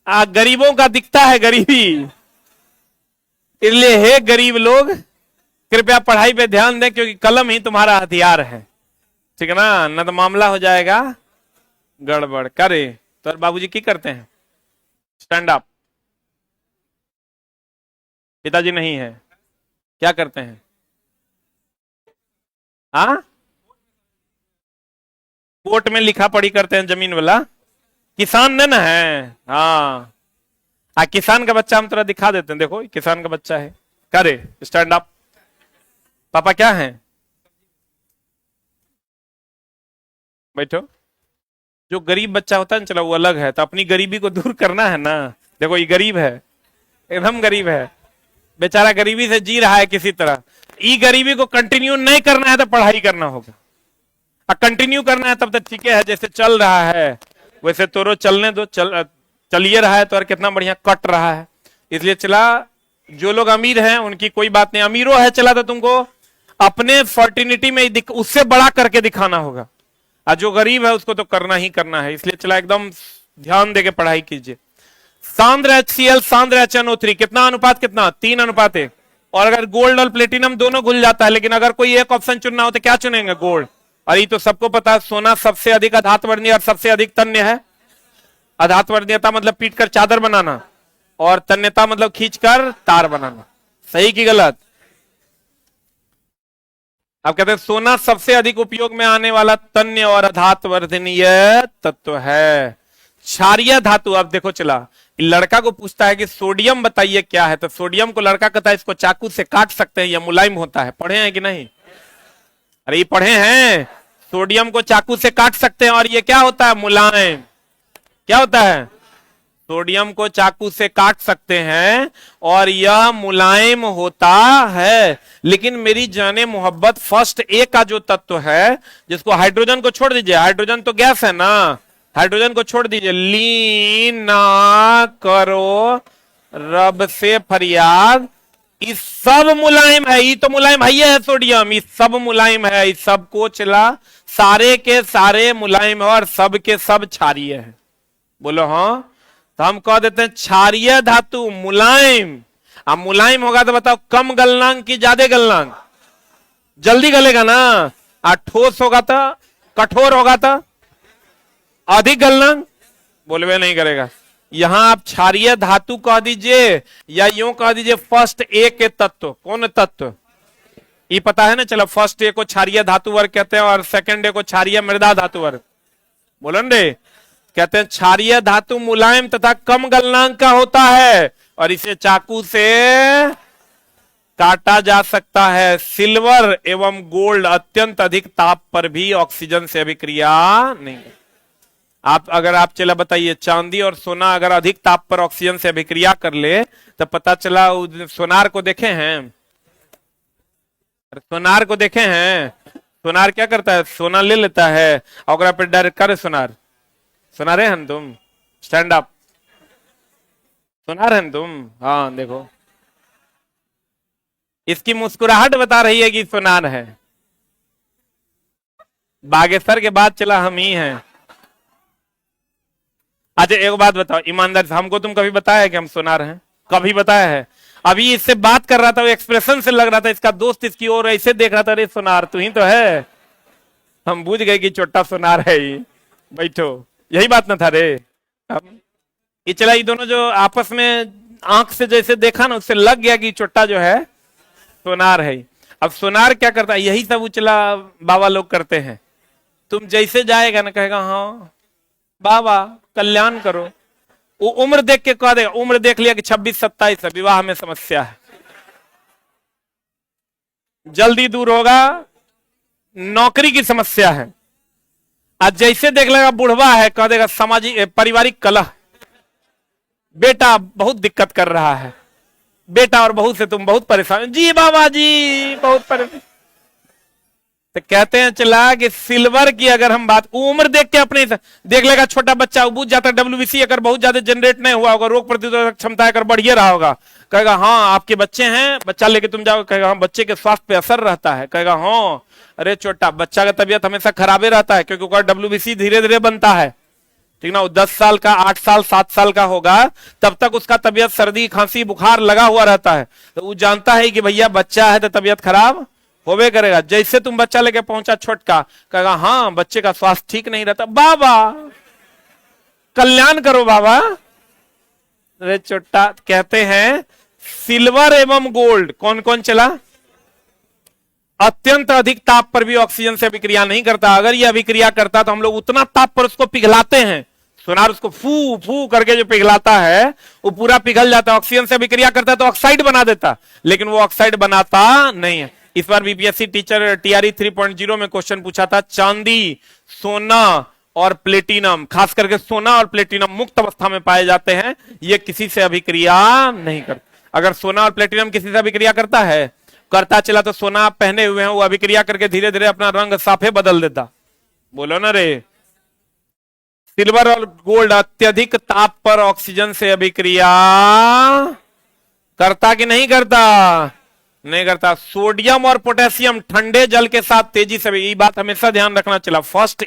A: गरीबों का दिखता है गरीबी। इसलिए हे गरीब लोग कृपया पढ़ाई पे ध्यान दें क्योंकि कलम ही तुम्हारा हथियार है, ठीक है ना, न तो मामला हो जाएगा गड़बड़। करे तो बाबूजी की करते हैं, स्टैंड अप। पिताजी नहीं है, क्या करते हैं, हाँ कोर्ट में लिखा पढ़ी करते हैं, जमीन वाला। किसान ने ना है, हाँ किसान का बच्चा हम थोड़ा दिखा देते हैं, देखो किसान का बच्चा है। करे स्टैंड अप। पापा क्या है, बैठो। जो गरीब बच्चा होता है ना, चलो वो अलग है, तो अपनी गरीबी को दूर करना है ना। देखो ये गरीब है, एकदम गरीब है, बेचारा गरीबी से जी रहा है किसी तरह। ई गरीबी को कंटिन्यू नहीं करना है तो पढ़ाई करना होगा, और कंटिन्यू करना है तब तक ठीक है, जैसे चल रहा है वैसे तोरो चलने दो। चलिए रहा है तो और कितना बढ़िया कट रहा है। इसलिए चला जो लोग अमीर हैं उनकी कोई बात नहीं, अमीरों है चला तो तुमको अपने फर्टिनिटी में उससे बड़ा करके दिखाना होगा। और जो गरीब है उसको तो करना ही करना है, इसलिए चला एकदम ध्यान देके पढ़ाई कीजिए। सांद्र HCl सांद्र HNO3 कितना अनुपात, कितना 3:1। और अगर गोल्ड और प्लेटिनम दोनों घुल जाता है, लेकिन अगर कोई एक ऑप्शन चुनना हो तो क्या चुनेंगे, गोल्ड। और ये तो सबको पता है, सोना सबसे अधिक अधात्वर्णीय और सबसे अधिक तन्य है। अधात्वर्णीयता मतलब पीट कर चादर बनाना, और तन्यता मतलब खींचकर तार बनाना। सही की गलत? आप कहते हैं सोना सबसे अधिक उपयोग में आने वाला तन्य और अधात्वर्धनीय तत्व है। क्षारीय धातु, अब देखो चला, लड़का को पूछता है कि सोडियम बताइए क्या है, तो सोडियम को लड़का कहता है इसको चाकू से काट सकते हैं, यह मुलायम होता है। पढ़े हैं कि नहीं? अरे ये पढ़े हैं, सोडियम को चाकू से काट सकते हैं और ये क्या होता है, मुलायम। क्या होता है? सोडियम को चाकू से काट सकते हैं और यह मुलायम होता है। लेकिन मेरी जाने मोहब्बत, फर्स्ट ए का जो तत्व है, जिसको हाइड्रोजन को छोड़ दीजिए, हाइड्रोजन तो गैस है ना, हाइड्रोजन को छोड़ दीजिए, लीना करो रब से फरियाद, इस सब मुलायम है। ये तो मुलायम है सोडियम, इस सब मुलायम है, इस सब को चला, सारे के सारे मुलायम है और सब के सब क्षारीय है। बोलो हाँ, तो हम कह देते हैं क्षारीय धातु मुलायम। अब मुलायम होगा तो बताओ कम गलनांक की ज्यादा गलनांक? जल्दी गलेगा ना। और ठोस होगा तो, कठोर होगा तो अधिक गलनांक, बोलवे नहीं करेगा। यहां आप क्षारीय धातु कह दीजिए या यूं कह दीजिए फर्स्ट ए के तत्व। कौन तत्व? ये पता है ना, चलो फर्स्ट ए को क्षारीय धातु वर्ग कहते हैं और सेकंड ए को क्षारीय मृदा धातु वर्ग। बोलो रे, कहते हैं क्षारीय धातु मुलायम तथा कम गलनांक का होता है और इसे चाकू से काटा जा सकता है। सिल्वर एवं गोल्ड अत्यंत अधिक ताप पर भी ऑक्सीजन से अभिक्रिया नहीं। आप चला बताइए, चांदी और सोना अगर अधिक ताप पर ऑक्सीजन से अभिक्रिया कर ले तो पता चला, सोनार को देखे हैं? सोनार को देखे हैं? सोनार क्या करता है, सोना ले लेता है और अगर डायरेक्ट करे सोनार, सुना रहे हैं तुम? स्टैंड अप, सुना रहे हैं तुम? हाँ देखो, इसकी मुस्कुराहट बता रही है कि सुनार है। बागेश्वर के बाद चला हम ही हैं। अच्छा एक बात बताओ ईमानदार से, हमको तुम कभी बताया है कि हम सुनार हैं? कभी बताया है? अभी इससे बात कर रहा था, वो एक्सप्रेशन से लग रहा था इसका दोस्त इसकी ओर ऐसे देख रहा था, अरे सुनार तू ही तो है। हम बुझ गए कि छोटा सुनार है ये, बैठो, यही बात ना था रे। अब ये चला, ये दोनों जो आपस में आंख से जैसे देखा ना, उससे लग गया कि छोटा जो है सोनार है। अब सोनार क्या करता है, यही सब उचला बाबा लोग करते हैं। तुम जैसे जाएगा ना, कहेगा हाँ बाबा कल्याण करो, वो उम्र देख के कह देगा, उम्र देख लिया कि 26-27 है, विवाह में समस्या है, जल्दी दूर होगा, नौकरी की समस्या है। आज जैसे देख लेगा बुढ़वा है, कह देगा सामाजिक पारिवारिक कलह, बेटा बहुत दिक्कत कर रहा है, बेटा और बहू से तुम बहुत परेशान, जी बाबा जी बहुत परेशान। तो कहते हैं चला कि सिल्वर की अगर हम बात, उम्र देख के अपने देख लेगा, छोटा बच्चा बुझ जाता है, WBC अगर बहुत ज्यादा जनरेट नहीं हुआ होगा, रोग प्रतिरोधक क्षमता अगर बढ़िया रहा होगा, कहेगा हाँ आपके बच्चे हैं, बच्चा लेके तुम जाओ, कहेगा हाँ बच्चे के स्वास्थ्य पे असर रहता है, कहेगा हाँ अरे छोटा बच्चा का तबियत हमेशा खराबे रहता है, क्योंकि WBC धीरे धीरे बनता है, ठीक ना। वो 10 साल का, 8 साल 7 साल का होगा तब तक उसका तबियत सर्दी खांसी बुखार लगा हुआ रहता है, तो वो जानता है कि भैया बच्चा है तो तबियत खराब होवे करेगा। जैसे तुम बच्चा लेके पहुंचा छोटका, कहेगा हाँ बच्चे का स्वास्थ्य ठीक नहीं रहता, बाबा कल्याण करो बाबा। अरे छोटा, कहते हैं सिल्वर एवं गोल्ड कौन कौन चला, अत्यंत अधिक ताप पर भी ऑक्सीजन से अभिक्रिया नहीं करता। अगर यह अभिक्रिया करता तो हम लोग उतना ताप पर उसको पिघलाते हैं, सोनार उसको फू फू करके जो पिघलाता है वो पूरा पिघल जाता है, ऑक्सीजन से अभिक्रिया करता है तो ऑक्साइड बना देता, लेकिन वो ऑक्साइड बनाता नहीं है। इस बार बीपीएससी टीचर TRE 3.0 में क्वेश्चन पूछा था, चांदी, सोना और प्लेटिनम, खास करके सोना और प्लेटिनम मुक्त अवस्था में पाए जाते हैं, ये किसी से अभिक्रिया नहीं करते। अगर सोना और प्लेटिनम किसी से अभिक्रिया करता है, करता चला, तो सोना आप पहने हुए हैं, वो अभिक्रिया करके धीरे धीरे अपना रंग साफे बदल देता। बोलो ना रे। सिल्वर और गोल्ड अत्यधिक ताप पर ऑक्सीजन से अभिक्रिया करता कि नहीं करता? नहीं करता। सोडियम और पोटेशियम ठंडे जल के साथ तेजी से, ये बात हमेशा ध्यान रखना चला। फर्स्ट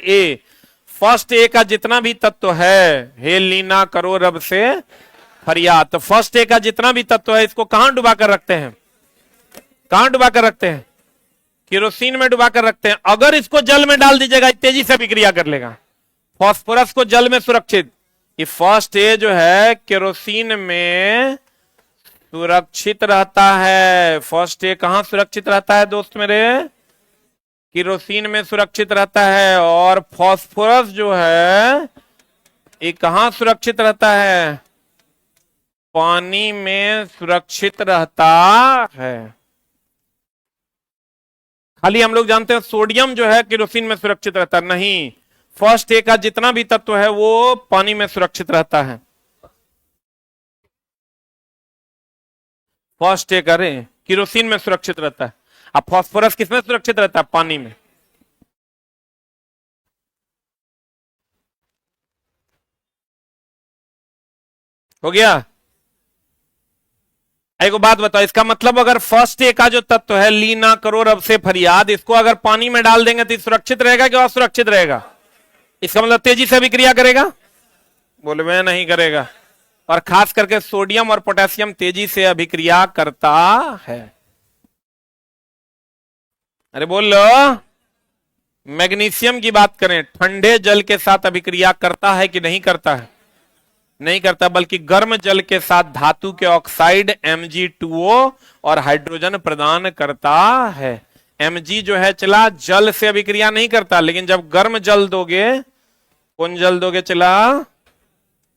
A: ए का जितना भी तत्व है, हे लीना करो रब से फरियाद, तो फर्स्ट ए का जितना भी तत्व है इसको कहां डुबा कर रखते हैं? कहां डुबा कर रखते हैं? केरोसिन में डुबा कर रखते हैं। अगर इसको जल में डाल दीजिएगा तेजी से अभिक्रिया कर लेगा। फास्फोरस को जल में सुरक्षित, ये फर्स्ट ए जो है केरोसिन में सुरक्षित रहता है। फर्स्ट ए कहां सुरक्षित रहता है दोस्त मेरे? केरोसिन में सुरक्षित रहता है। और फास्फोरस जो है ये कहां सुरक्षित रहता है? पानी में सुरक्षित रहता है। खाली हम लोग जानते हैं सोडियम जो है केरोसिन में सुरक्षित रहता है, नहीं, फर्स्ट ए का जितना भी तत्व है वो पानी में सुरक्षित रहता है। फर्स्ट ए करें केरोसिन में सुरक्षित रहता है। अब फास्फोरस किसमें सुरक्षित रहता है? पानी में। हो गया? एक बात बताओ, इसका मतलब अगर फर्स्ट ए का जो तत्व है लीना करो रब से फरियाद, इसको अगर पानी में डाल देंगे तो सुरक्षित रहेगा कि असुरक्षित रहेगा? इसका मतलब तेजी से अभिक्रिया करेगा? बोले मैं नहीं करेगा। और खास करके सोडियम और पोटेशियम तेजी से अभिक्रिया करता है। अरे बोल लो, मैग्नीशियम की बात करें, ठंडे जल के साथ अभिक्रिया करता है कि नहीं करता है? नहीं करता, बल्कि गर्म जल के साथ धातु के ऑक्साइड Mg2O और हाइड्रोजन प्रदान करता है। Mg जो है चला जल से अभिक्रिया नहीं करता, लेकिन जब गर्म जल दोगे, कौन जल दोगे चला?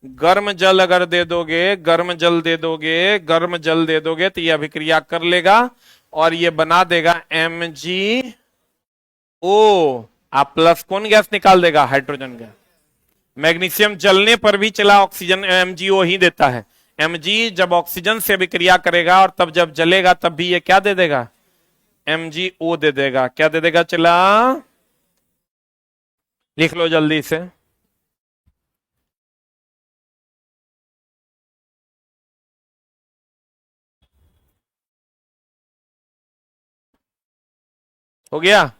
A: गर्म जल अगर दे दोगे, गर्म जल दे दोगे, गर्म जल दे दोगे तो ये अभिक्रिया कर लेगा और ये बना देगा MgO। आप प्लस कौन गैस निकाल देगा? Hydrogen gas. मैग्नीशियम जलने पर भी चला ऑक्सीजन MgO ही देता है। Mg जब ऑक्सीजन से अभिक्रिया करेगा और तब जब जलेगा तब भी ये क्या दे देगा? MgO दे देगा। क्या दे देगा चला? लिख लो जल्दी से। हो गया?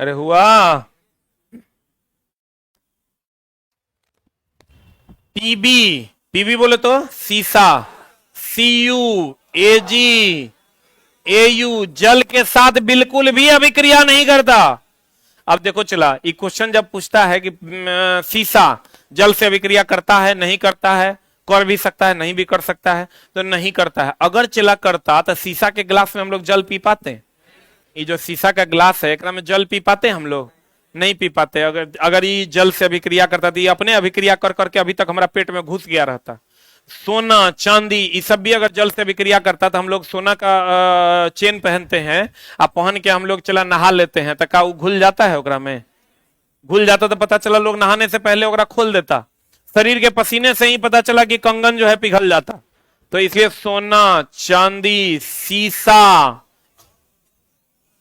A: अरे हुआ? पीबी बोले तो सीसा, Cu, Ag, Au जल के साथ बिल्कुल भी अभिक्रिया नहीं करता। अब देखो चला, ये क्वेश्चन जब पूछता है कि सीसा जल से अभिक्रिया करता है नहीं करता है, कर भी सकता है नहीं भी कर सकता है, तो नहीं करता है। अगर चला करता तो सीसा के गिलास में हम लोग जल पी पाते हैं? ये जो शीशा का ग्लास है एकरा में जल पी पाते हम लोग? नहीं पी पाते। अगर ये जल से अभिक्रिया करता तो ये अपने अभिक्रिया कर करके अभी तक हमारा पेट में घुस गया रहता। सोना चांदी ये सब भी अगर जल से अभिक्रिया करता तो हम लोग सोना का चेन पहनते हैं, अब पहन के हम लोग चला नहा लेते हैं, तो का वो घुल जाता है? ओकरा में घुल जाता तो पता चला लोग नहाने से पहले ओकरा खोल देता। शरीर के पसीने से ही पता चला कि कंगन जो है पिघल जाता। तो इसलिए सोना चांदी शीशा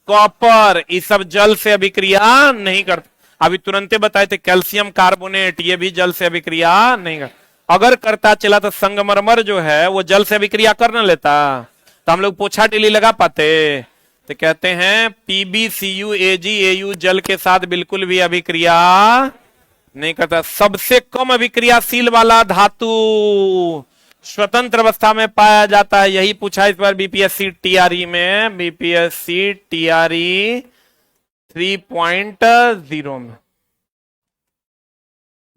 A: कॉपर ये सब जल से अभिक्रिया नहीं करते। अभी तुरंत बताए थे कैल्शियम कार्बोनेट, ये भी जल से अभिक्रिया नहीं करता। अगर करता चला तो संगमरमर जो है वो जल से अभिक्रिया कर न लेता, तो हम लोग पोछा डेली लगा पाते। तो कहते हैं PbCu AgAu जल के साथ बिल्कुल भी अभिक्रिया नहीं करता। सबसे कम अभिक्रियाशील वाला धातु स्वतंत्र अवस्था में पाया जाता है, यही पूछा इस बार बीपीएससी टीआरई में, बीपीएससी टीआरई 3.0 में।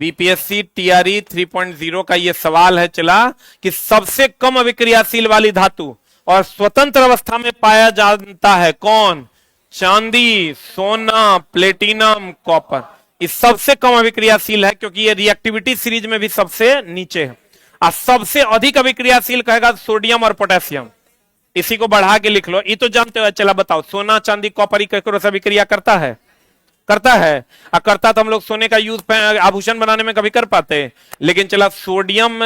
A: बीपीएससी टीआरई 3.0 का ये सवाल है चला कि सबसे कम अभिक्रियाशील वाली धातु और स्वतंत्र अवस्था में पाया जाता है कौन? चांदी, सोना, प्लेटिनम, कॉपर। इस सबसे कम अभिक्रियाशील है क्योंकि ये रिएक्टिविटी सीरीज में भी सबसे नीचे है। और सबसे अधिक अभिक्रियाशील कहेगा सोडियम और पोटेशियम। इसी को बढ़ा के लिख लो। ये तो जानते हो, चला बताओ सोना चांदी कॉपर केकरो से अभिक्रिया करता है? करता है। और करता तो हम लोग सोने का यूज आभूषण बनाने में कभी कर पाते, लेकिन चला सोडियम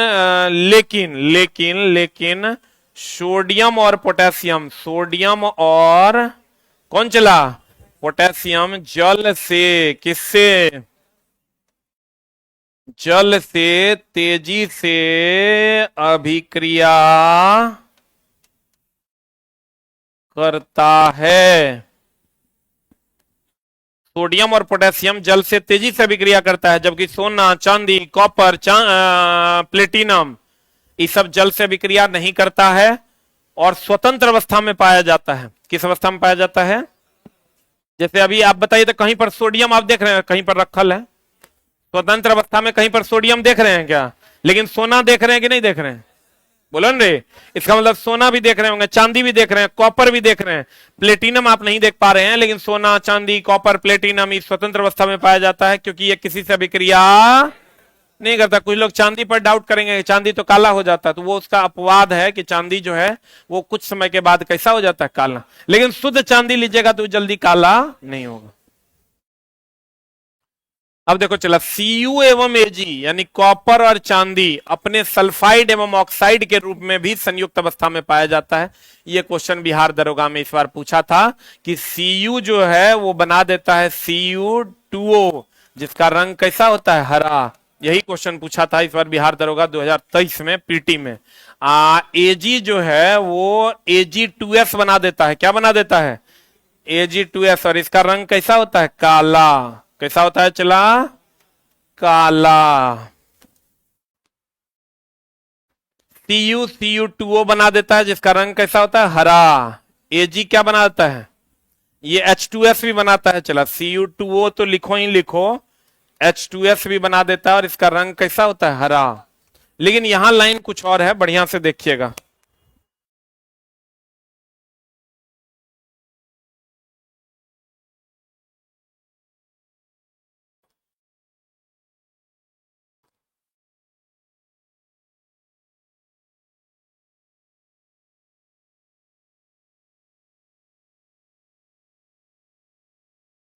A: लेकिन सोडियम और पोटेशियम, सोडियम और कौन चला पोटेशियम जल से, किससे, जल से तेजी से अभिक्रिया करता है। सोडियम और पोटेशियम जल से तेजी से अभिक्रिया करता है, जबकि सोना, चांदी, कॉपर, प्लेटिनम ये सब जल से अभिक्रिया नहीं करता है और स्वतंत्र अवस्था में पाया जाता है। किस अवस्था में पाया जाता है? जैसे अभी आप बताइए तो कहीं पर सोडियम आप देख रहे हैं, कहीं पर रखल है स्वतंत्र अवस्था में, कहीं पर सोडियम देख रहे हैं क्या? लेकिन सोना देख रहे हैं कि नहीं देख रहे हैं? बोलो न रे। इसका मतलब सोना भी देख रहे होंगे, चांदी भी देख रहे हैं, कॉपर भी देख रहे हैं, प्लेटिनम आप नहीं देख पा रहे हैं, लेकिन सोना, चांदी, कॉपर, प्लेटिनम ये स्वतंत्र अवस्था में पाया जाता है, क्योंकि ये किसी से अभिक्रिया नहीं करता। कुछ लोग चांदी पर डाउट करेंगे, चांदी तो काला हो जाता है, तो वो उसका अपवाद है कि चांदी जो है वो कुछ समय के बाद कैसा हो जाता है? काला। लेकिन शुद्ध चांदी लीजिएगा तो जल्दी काला नहीं होगा। अब देखो चला, Cu एवं Ag यानी कॉपर और चांदी अपने सल्फाइड एवं ऑक्साइड के रूप में भी संयुक्त अवस्था में पाया जाता है। यह क्वेश्चन बिहार दरोगा में इस बार पूछा था कि Cu जो है वो बना देता है Cu2O, जिसका रंग कैसा होता है? हरा। यही क्वेश्चन पूछा था इस बार बिहार दरोगा 2023 में पीटी में। Ag जो है वो Ag2S बना देता है। क्या बना देता है? Ag2S, और इसका रंग कैसा होता है? काला। कैसा होता है चला? काला। Cu2O बना देता है, जिसका रंग कैसा होता है? हरा। Ag क्या बना देता है? ये H2S भी बनाता है। चला, Cu2O तो लिखो ही लिखो, H2S भी बना देता है और इसका रंग कैसा होता है? हरा। लेकिन यहां लाइन कुछ और है, बढ़िया से देखिएगा।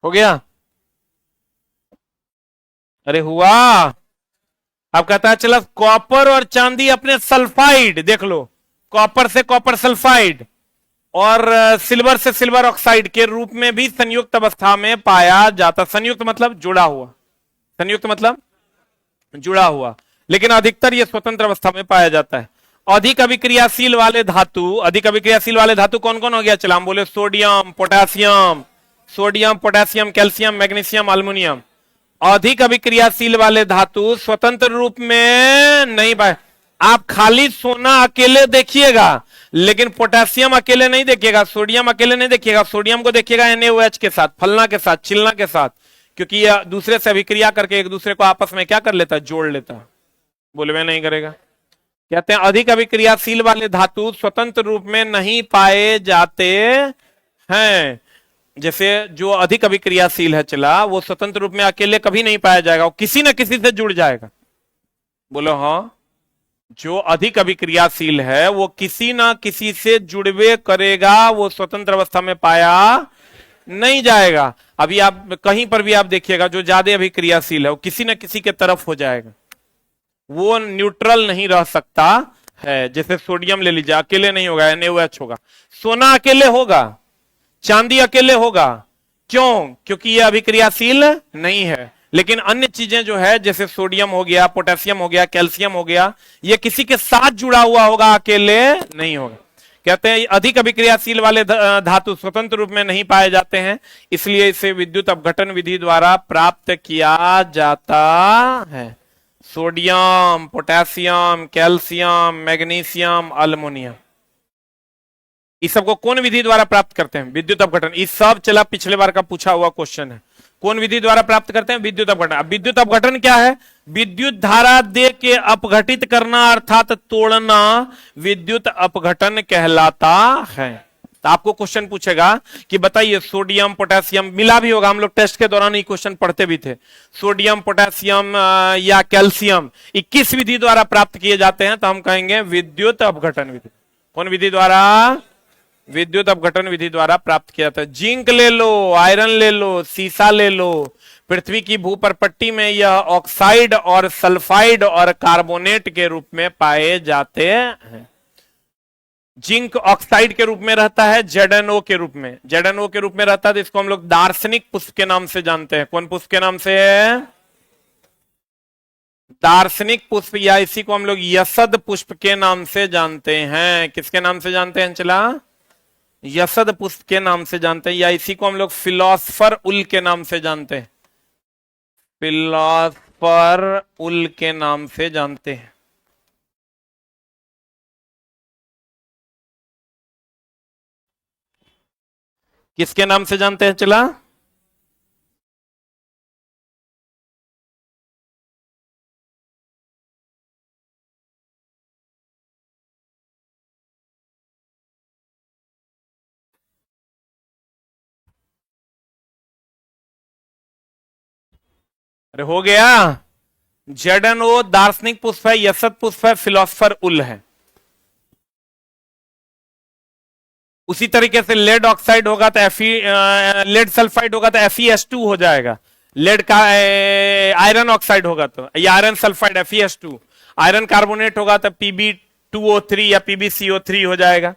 A: हो गया? अरे हुआ। अब कहता है चला, कॉपर और चांदी अपने सल्फाइड, देख लो, कॉपर से कॉपर सल्फाइड और सिल्वर से सिल्वर ऑक्साइड के रूप में भी संयुक्त अवस्था में पाया जाता। संयुक्त मतलब जुड़ा हुआ, संयुक्त मतलब जुड़ा हुआ, लेकिन अधिकतर यह स्वतंत्र अवस्था में पाया जाता है। अधिक अभिक्रियाशील वाले धातु, अधिक अभिक्रियाशील वाले धातु कौन कौन हो गया? चला हम बोले, sodium, potassium, sodium, potassium, calcium, magnesium, aluminium. अधिक अभिक्रियाशील वाले धातु स्वतंत्र रूप में नहीं पाए। आप खाली सोना अकेले देखिएगा, लेकिन पोटेशियम अकेले नहीं देखिएगा, सोडियम अकेले नहीं देखिएगा। सोडियम को देखिएगा NaOH के साथ, फलना के साथ, चिलना के साथ, क्योंकि यह दूसरे से अभिक्रिया करके एक दूसरे को आपस में क्या कर लेता है? जोड़ लेता है। बोलवे नहीं करेगा। कहते हैं अधिक अभिक्रियाशील वाले धातु स्वतंत्र रूप में नहीं पाए जाते हैं। जैसे जो अधिक अभिक्रियाशील है चला, वो स्वतंत्र रूप में अकेले कभी नहीं पाया जाएगा, वो किसी न किसी से जुड़ जाएगा। बोलो हाँ। जो अधिक अभिक्रियाशील है वो किसी ना किसी से जुड़वे करेगा, वो स्वतंत्र अवस्था में पाया नहीं जाएगा। अभी आप कहीं पर भी आप देखिएगा, जो ज्यादा अभिक्रियाशील है वो किसी न किसी के तरफ हो जाएगा, वो न्यूट्रल नहीं रह सकता है। जैसे सोडियम ले लीजिए, अकेले नहीं होगा, NaOH होगा। सोना अकेले होगा, चांदी अकेले होगा। क्यों? क्योंकि यह अभिक्रियाशील नहीं है। लेकिन अन्य चीजें जो है, जैसे सोडियम हो गया, पोटेशियम हो गया, कैल्शियम हो गया, ये किसी के साथ जुड़ा हुआ होगा, अकेले नहीं होगा। कहते हैं अधिक अभिक्रियाशील वाले धातु स्वतंत्र रूप में नहीं पाए जाते हैं, इसलिए इसे विद्युत अपघटन विधि द्वारा प्राप्त किया जाता है। Sodium, potassium, calcium, magnesium, aluminium, इस सबको कौन विधि द्वारा प्राप्त करते हैं? विद्युत अपघटन। इस सब चला पिछले बार का पूछा हुआ क्वेश्चन है। कौन विधि द्वारा प्राप्त करते हैं? विद्युत अपघटन। अब विद्युत अपघटन क्या है? विद्युत धारा दे के अपघटित करना अर्थात तोड़ना विद्युत अपघटन कहलाता है। तो आपको क्वेश्चन पूछेगा कि बताइए, सोडियम, पोटेशियम मिला भी होगा, हम लोग टेस्ट के दौरान ये क्वेश्चन पढ़ते भी थे। सोडियम, पोटेशियम या कैल्शियम 21 विधि द्वारा प्राप्त किए जाते हैं, तो हम कहेंगे विद्युत अपघटन विधि। कौन विधि द्वारा? विद्युत अपघटन विधि द्वारा प्राप्त किया जाता है। जिंक ले लो, आयरन ले लो, सीसा ले लो, पृथ्वी की भूपरपट्टी में यह ऑक्साइड और सल्फाइड और कार्बोनेट के रूप में पाए जाते हैं। जिंक ऑक्साइड के रूप में रहता है, ZnO के रूप में, ZnO के रूप में रहता है, तो इसको हम लोग दार्शनिक पुष्प के नाम से जानते हैं। कौन पुष्प के नाम से है? दार्शनिक पुष्प, या इसी को हम लोग यसद पुष्प के नाम से जानते हैं। किसके नाम से जानते हैं चला? यसद पुष्प के नाम से जानते हैं, या इसी को हम लोग फिलोसफर उल के नाम से जानते हैं, फिलोसफर उल के नाम से जानते हैं। किसके नाम से जानते हैं चला? अरे हो गया। ZnO दार्शनिक पुष्प है, यसद पुष्प है, फिलोसफर उल है। उसी तरीके से लेड ऑक्साइड होगा तो लेड सल्फाइड होगा तो FeS2 हो जाएगा। लेड का आयरन ऑक्साइड होगा तो, या iron sulphide FeS2, iron carbonate होगा तो Pb2O3 या PbCO3 हो जाएगा।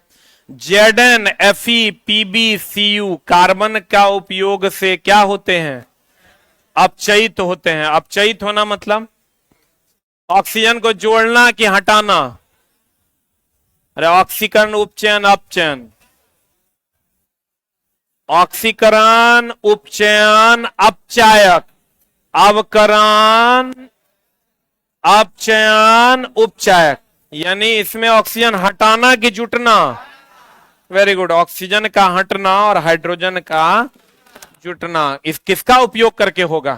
A: Zn, Fe, PbCu कार्बन का उपयोग से क्या होते हैं? अपचयित होते हैं। अपचयित होना मतलब ऑक्सीजन को जोड़ना कि हटाना? अरे ऑक्सीकरण, उपचयन, अपचयन। ऑक्सीकरण, उपचयन, अपचायक, अवकरण, अपचयन, उपचायक, यानी इसमें ऑक्सीजन हटाना कि जुटना? वेरी गुड, ऑक्सीजन का हटना और हाइड्रोजन का जुटना। इस किसका उपयोग करके होगा?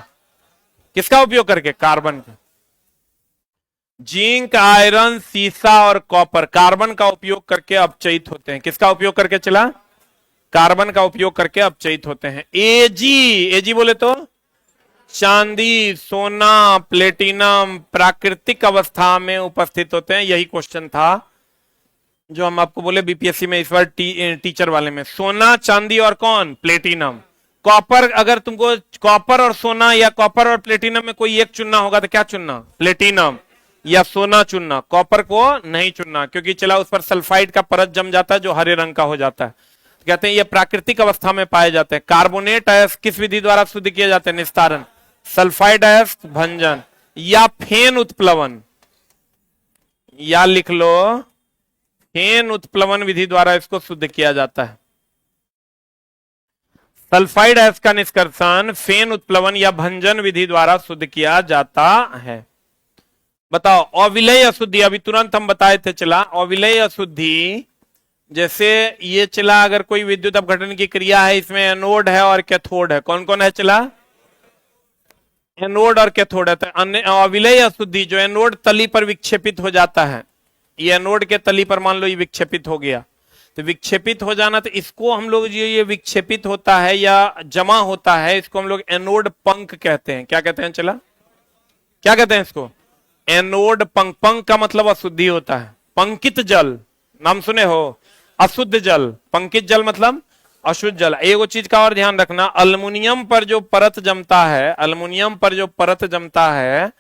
A: किसका उपयोग करके? कार्बन का। जिंक, आयरन, सीसा और कॉपर कार्बन का उपयोग करके अपचयित होते हैं। किसका उपयोग करके चला? कार्बन का उपयोग करके अपचयित होते हैं। एजी बोले तो चांदी, सोना, प्लेटिनम प्राकृतिक अवस्था में उपस्थित होते हैं। यही क्वेश्चन था जो हम आपको बोले बीपीएससी में इस बार टीचर वाले में। सोना, चांदी और कौन? प्लेटिनम। कॉपर, अगर तुमको कॉपर और सोना या कॉपर और प्लेटिनम में कोई एक चुनना होगा तो क्या चुनना? प्लेटिनम या सोना चुनना, कॉपर को नहीं चुनना, क्योंकि चला उस पर सल्फाइड का परत जम जाता है जो हरे रंग का हो जाता है। कहते हैं ये प्राकृतिक अवस्था में पाए जाते हैं। कार्बोनेट अयस्क किस विधि द्वारा शुद्ध किए जाते हैं? निस्तारण। सल्फाइड अयस्क भंजन या फेन उत्प्लवन, या लिख लो फेन उत्प्लवन विधि द्वारा इसको शुद्ध किया जाता है। सल्फाइड अयस्क का निष्कर्षण फेन उत्प्लवन या भंजन विधि द्वारा शुद्ध किया जाता है। बताओ अविलेय अशुद्धि, अभी तुरंत हम बताए थे चला। अविलेय अशुद्धि जैसे ये चला, अगर कोई विद्युत अपघटन की क्रिया है, इसमें एनोड है और कैथोड है। कौन कौन है चला? एनोड और कैथोड है। तो अविलेय अशुद्धि जो एनोड तली पर विक्षेपित हो जाता है, ये एनोड के तली पर मान लो ये विक्षेपित हो गया, तो विक्षेपित हो जाना, तो इसको हम लोग जो ये विक्षेपित होता है या जमा होता है, इसको हम लोग एनोड पंक कहते हैं। क्या कहते हैं चला? क्या कहते हैं इसको? एनोड पंक। पंक का मतलब अशुद्धि होता है। पंकित जल नाम सुने हो? अशुद्ध जल। पंकित जल मतलब अशुद्ध जल। एगो चीज का और ध्यान रखना, अल्युमिनियम पर जो परत जमता है, अल्युमिनियम पर जो परत जमता है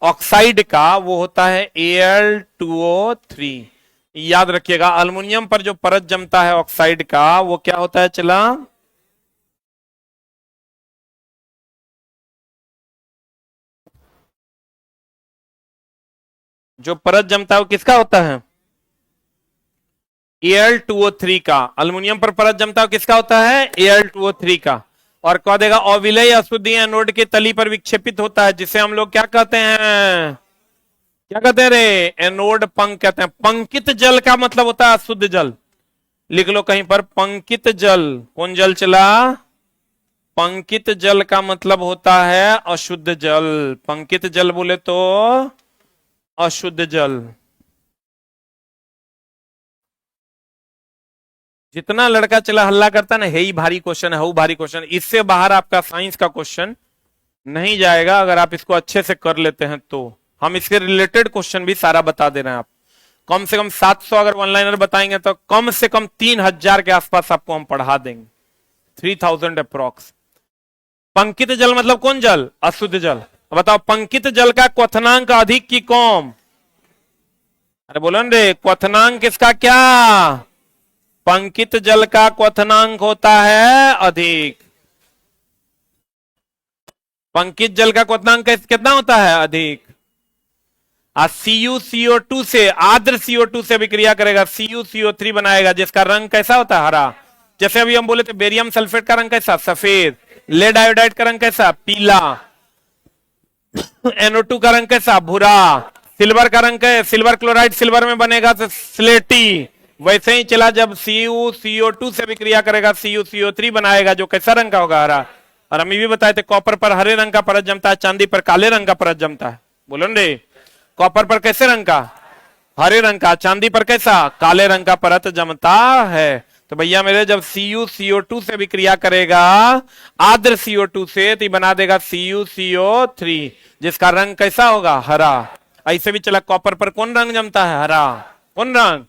A: ऑक्साइड का, वो होता है Al2O3। याद रखिएगा, अल्युमिनियम पर जो परत जमता है ऑक्साइड का, वो क्या होता है चला? जो परत जमता है वो किसका होता है? Al2O3 का। अल्युमिनियम पर परत जमता है किसका होता है? Al2O3 का। और कह देगा अविलेय अशुद्धि एनोड के तली पर विक्षेपित होता है, जिसे हम लोग क्या कहते हैं? क्या कहते हैं रे? एनोड पंक कहते हैं। पंकित जल का मतलब होता है अशुद्ध जल। लिख लो कहीं पर, पंकित जल। कौन जल चला? पंकित जल का मतलब होता है अशुद्ध जल। पंकित जल बोले तो अशुद्ध जल। जितना लड़का चला हल्ला करता ना, है ही भारी क्वेश्चन है, भारी क्वेश्चन, इससे बाहर आपका साइंस का क्वेश्चन नहीं जाएगा अगर आप इसको अच्छे से कर लेते हैं तो। हम इसके रिलेटेड क्वेश्चन भी सारा बता दे रहे हैं। आप कम से कम 700 अगर ऑनलाइनर बताएंगे तो कम से कम 3000 के आसपास आपको हम पढ़ा देंगे, 3000 अप्रोक्स। पंकित जल मतलब कौन जल? अशुद्ध जल। बताओ पंकित जल का क्वथनांक अधिक की कम? अरे बोलो रे, क्वथनांक इसका क्या? पंकित जल का क्वथनांक होता है अधिक। पंकित जल का क्वथनांक कितना होता है? अधिक। CuCO2 से, आर्द्र CO2 से अभिक्रिया करेगा, CuCO3 बनाएगा, जिसका रंग कैसा होता है? हरा। जैसे अभी हम बोले थे बेरियम सल्फेट का रंग कैसा? सफेद। लेड आयोडाइड का रंग कैसा? पीला। NO2 का रंग कैसा? भूरा। सिल्वर का रंग है, सिल्वर क्लोराइड सिल्वर में बनेगा तो स्लेटी। वैसे ही चला, जब CuCO2 से अभिक्रिया करेगा, CuCO3 बनाएगा, जो कैसा रंग का होगा? हरा। और हम ये भी बताए थे कॉपर पर हरे रंग का परत जमता है, चांदी पर काले रंग का परत जमता है। बोलो रे, कॉपर पर कैसे रंग का? हरे रंग का। चांदी पर कैसा? काले रंग का परत जमता है। तो भैया मेरे, जब CuCO2 से अभिक्रिया करेगा आर्द्र CO2 से, तो बना देगा CuCO3, जिसका रंग कैसा होगा? हरा। ऐसे भी चला, कॉपर पर कौन रंग जमता है? हरा। कौन रंग?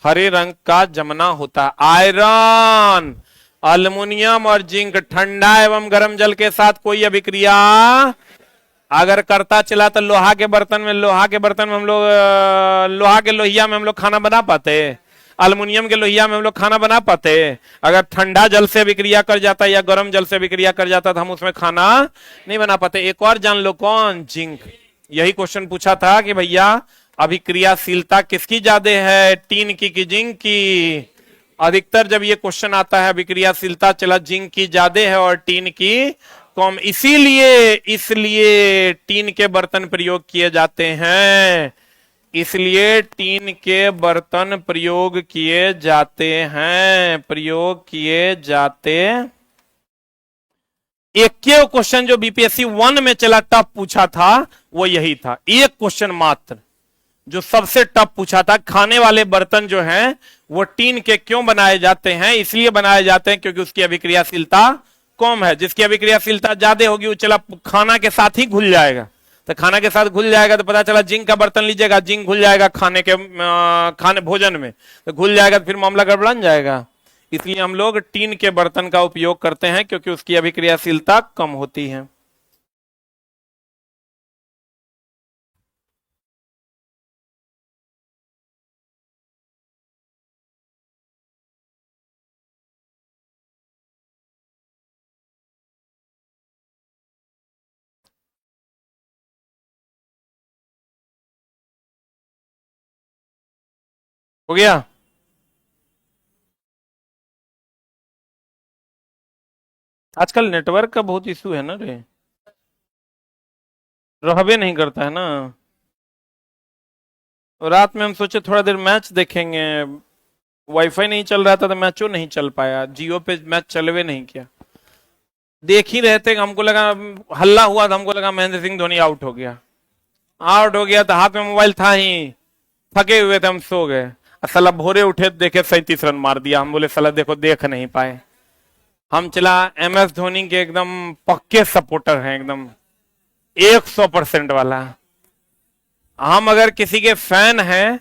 A: हरे रंग का जमना होता है। आयरन, अल्युमिनियम और जिंक ठंडा एवं गर्म जल के साथ कोई अभिक्रिया अगर करता चला तो लोहा के बर्तन में हम लोग लोहा के लोहिया में हम लोग खाना बना पाते? अल्युमिनियम के लोहिया में हम लोग खाना बना पाते? अगर ठंडा जल से अभिक्रिया कर जाता या गर्म जल से अभिक्रिया कर जाता तो हम उसमें खाना नहीं बना पाते। एक और जान लो, कौन? जिंक। यही क्वेश्चन पूछा था कि भैया अभिक्रियाशीलता किसकी ज्यादा है, टीन की कि जिंक की? अधिकतर जब ये क्वेश्चन आता है अभिक्रियाशीलता चला जिंक की ज्यादा है और टीन की कम, इसलिए टीन के बर्तन प्रयोग किए जाते हैं। इसलिए टीन के बर्तन प्रयोग किए जाते। एक क्वेश्चन जो बीपीएससी 1 में चला टफ पूछा था वो यही था, एक क्वेश्चन मात्र जो सबसे टफ पूछा था। खाने वाले बर्तन जो हैं वो टीन के क्यों बनाए जाते हैं? इसलिए बनाए जाते हैं क्योंकि उसकी अभिक्रियाशीलता कम है। जिसकी अभिक्रियाशीलता ज्यादा होगी वो चला खाना के साथ ही घुल जाएगा। तो खाना के साथ घुल जाएगा तो पता चला जिंक का बर्तन लीजिएगा, जिंक घुल जाएगा खाने भोजन में, तो घुल जाएगा तो फिर मामला गड़बड़ान जाएगा। इसलिए हम लोग टीन के बर्तन का उपयोग करते हैं क्योंकि उसकी अभिक्रियाशीलता कम होती है। हो गया? आजकल नेटवर्क का बहुत इशू है ना रे, रहबे नहीं करता है ना। रात में हम सोचे थोड़ा देर मैच देखेंगे, वाईफाई नहीं चल रहा था तो मैचो नहीं चल पाया, जियो पे मैच चलवे नहीं किया। देख ही रहे थे, हमको लगा हल्ला हुआ तो हमको लगा महेंद्र सिंह धोनी आउट हो गया। तो हाथ में मोबाइल था ही, थके हुए थे, हम सो गए। साला भोरे उठे देखे 37 रन मार दिया। हम बोले साला देखो देख नहीं पाए। हम चला MS धोनी के एकदम पक्के सपोर्टर हैं, एकदम 100% वाला। हम अगर किसी के फैन हैं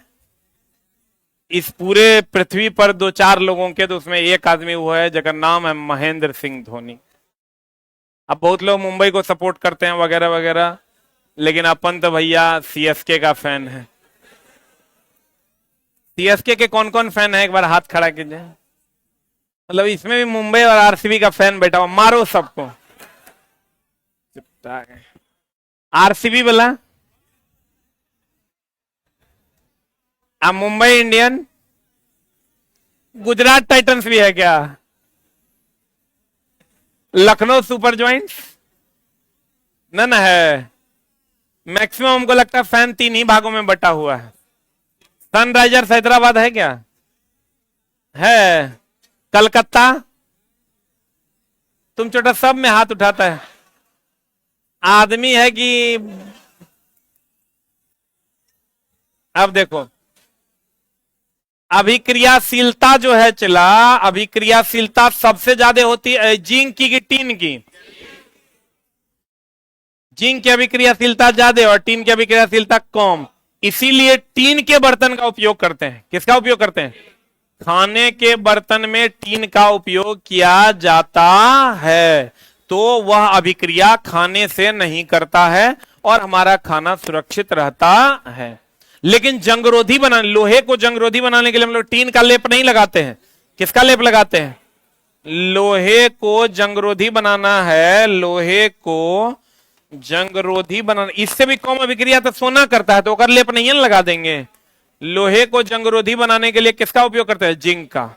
A: इस पूरे पृथ्वी पर 2-4 लोगों के, तो उसमें एक आदमी वो है जिसका नाम है महेंद्र सिंह धोनी। अब बहुत लोग मुंबई को सपोर्ट करते हैं वगैरह वगैरह, लेकिन अपन तो भैया CSK का फैन है। CSK के कौन कौन फैन है एक बार हाथ खड़ा कीजिए। मतलब इसमें भी मुंबई और RCB का फैन बैठा हुआ, मारो सबको। RCB बोला, अब मुंबई इंडियन, गुजरात टाइटंस भी है क्या? लखनऊ सुपर जॉइंट्स न है। मैक्सिमम हमको लगता है फैन 3 ही भागों में बटा हुआ है। सनराइजर्स हैदराबाद है क्या? है। कलकत्ता, तुम छोटा सब में हाथ उठाता है आदमी है कि? अब देखो अभिक्रियाशीलता जो है चला, अभिक्रियाशीलता सबसे ज्यादा होती है जिंक की कि टीन की? जिंक की अभिक्रियाशीलता ज्यादा और टीन की अभिक्रियाशीलता कम। इसीलिए टीन के बर्तन का उपयोग करते हैं। किसका उपयोग करते हैं? खाने के बर्तन में टीन का उपयोग किया जाता है, तो वह अभिक्रिया खाने से नहीं करता है और हमारा खाना सुरक्षित रहता है। लेकिन जंगरोधी बनाने, लोहे को जंगरोधी बनाने के लिए हम लोग टीन का लेप नहीं लगाते हैं। किसका लेप लगाते हैं? लोहे को जंगरोधी बनाना है, लोहे को जंगरोधी बनाना। इससे भी कम अभिक्रिया तो सोना करता है, तो ओकर लेप नहीं लगा देंगे। लोहे को जंगरोधी बनाने के लिए किसका उपयोग करते हैं? जिंक का।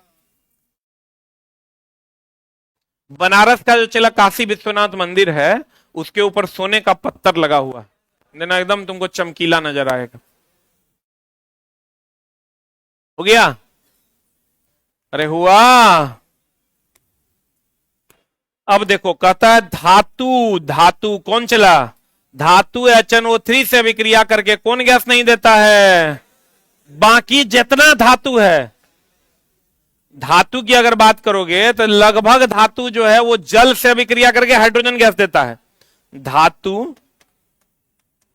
A: बनारस का जो चला काशी विश्वनाथ मंदिर है, उसके ऊपर सोने का पत्थर लगा हुआ है, देना एकदम तुमको चमकीला नजर आएगा। हो गया? अरे हुआ। अब देखो, कहता है धातु, धातु कौन चला? धातु HNO3 से अभिक्रिया करके कौन गैस नहीं देता है? बाकी जितना धातु है, धातु की अगर बात करोगे तो लगभग धातु जो है वो जल से अभिक्रिया करके हाइड्रोजन गैस देता है। धातु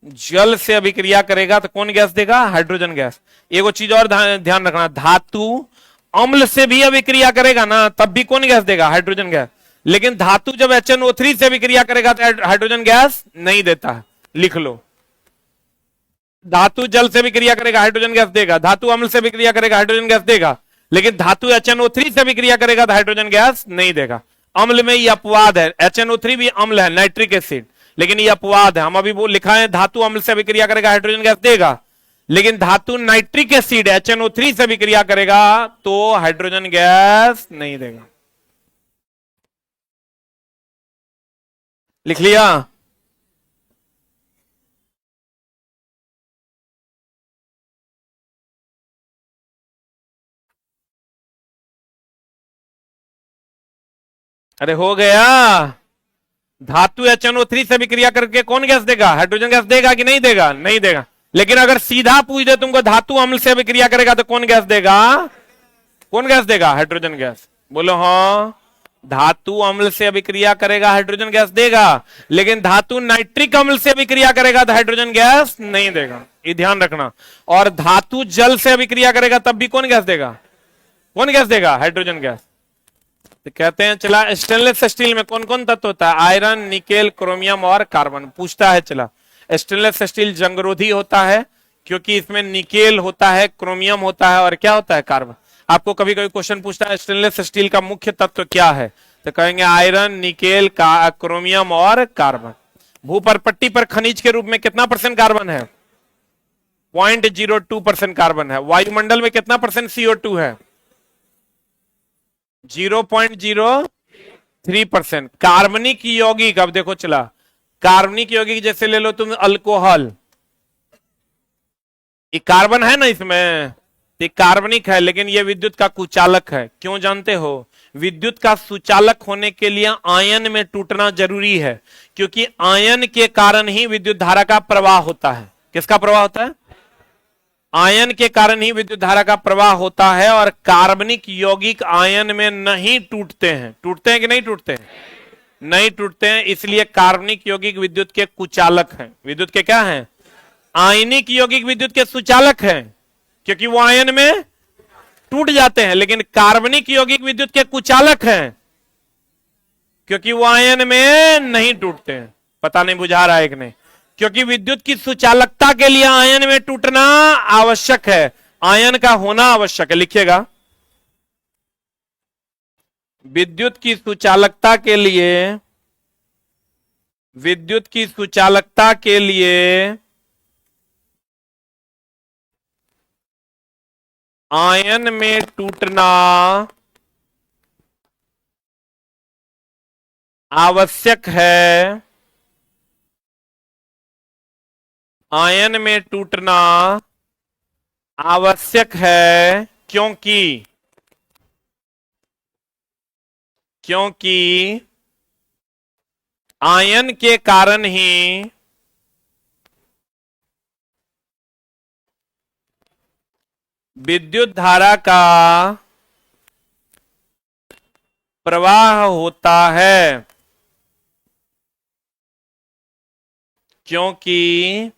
A: जल से अभिक्रिया करेगा तो कौन गैस देगा? Hydrogen gas. एगो चीज और ध्यान रखना, धातु अम्ल से भी अभिक्रिया करेगा ना, तब भी कौन गैस देगा? Hydrogen gas. लेकिन धातु जब HNO3 से अभिक्रिया करेगा तो हाइड्रोजन गैस नहीं देता है। लिख लो, धातु जल से अभिक्रिया करेगा हाइड्रोजन गैस देगा, धातु अम्ल से अभिक्रिया करेगा हाइड्रोजन गैस देगा, लेकिन धातु HNO3 से अभिक्रिया करेगा तो हाइड्रोजन गैस नहीं देगा। अम्ल में ये अपवाद है, HNO3 भी अम्ल है, नाइट्रिक एसिड, लेकिन ये अपवाद है। हम अभी वो लिखा है धातु अम्ल से अभिक्रिया करेगा हाइड्रोजन गैस देगा, लेकिन धातु नाइट्रिक एसिड HNO3 से अभिक्रिया करेगा तो हाइड्रोजन गैस नहीं देगा। लिख लिया? अरे हो गया। धातु HNO3 से अभिक्रिया करके कौन गैस देगा? हाइड्रोजन गैस देगा कि नहीं देगा? नहीं देगा। लेकिन अगर सीधा पूछ दे तुमको धातु अम्ल से अभिक्रिया करेगा तो कौन गैस देगा? कौन गैस देगा? Hydrogen gas. बोलो हाँ। धातु अम्ल से अभिक्रिया करेगा हाइड्रोजन गैस देगा, लेकिन धातु नाइट्रिक अम्ल से अभिक्रिया करेगा तो हाइड्रोजन गैस नहीं देगा, ये ध्यान रखना। और धातु जल से अभिक्रिया करेगा तब भी कौन गैस देगा? कौन गैस देगा? Hydrogen gas. तो कहते हैं चला, स्टेनलेस स्टील में कौन कौन तत्व होता है? आयरन, निकेल, क्रोमियम और कार्बन। पूछता है चला, स्टेनलेस स्टील जंगरोधी होता है क्योंकि इसमें निकेल होता है, क्रोमियम होता है और क्या होता है? कार्बन। आपको कभी कभी क्वेश्चन पूछता है स्टेनलेस स्टील का मुख्य तत्व क्या है, तो कहेंगे आयरन, निकेल, क्रोमियम और कार्बन। भूपरपट्टी पर खनिज के रूप में कितना % कार्बन है? 0.02% कार्बन है। वायुमंडल में कितना % CO2 है? 0.03%। कार्बनिक यौगिक, अब देखो चला, कार्बनिक यौगिक जैसे ले लो तुम अल्कोहल, ये कार्बन है ना इसमें, ये कार्बनिक है, लेकिन ये विद्युत का कुचालक है। क्यों जानते हो? विद्युत का सुचालक होने के लिए आयन में टूटना जरूरी है, क्योंकि आयन के कारण ही विद्युत धारा का प्रवाह होता है। किसका प्रवाह होता है? आयन के कारण ही विद्युत धारा का प्रवाह होता है। और कार्बनिक यौगिक आयन में नहीं टूटते हैं। टूटते हैं कि नहीं टूटते हैं? नहीं टूटते हैं, इसलिए कार्बनिक यौगिक विद्युत के कुचालक हैं। विद्युत के क्या हैं? आयनिक यौगिक विद्युत के सुचालक हैं, क्योंकि वो आयन में टूट जाते हैं, लेकिन कार्बनिक यौगिक विद्युत के कुचालक हैं क्योंकि वो आयन में नहीं टूटते हैं। पता नहीं बुझा रहा है कि नहीं? क्योंकि विद्युत की सुचालकता के लिए आयन में टूटना आवश्यक है, आयन का होना आवश्यक है। लिखिएगा, विद्युत की सुचालकता के लिए, विद्युत की सुचालकता के लिए आयन में टूटना आवश्यक है। आयन में टूटना आवश्यक है क्योंकि आयन के कारण ही विद्युत धारा का प्रवाह होता है, क्योंकि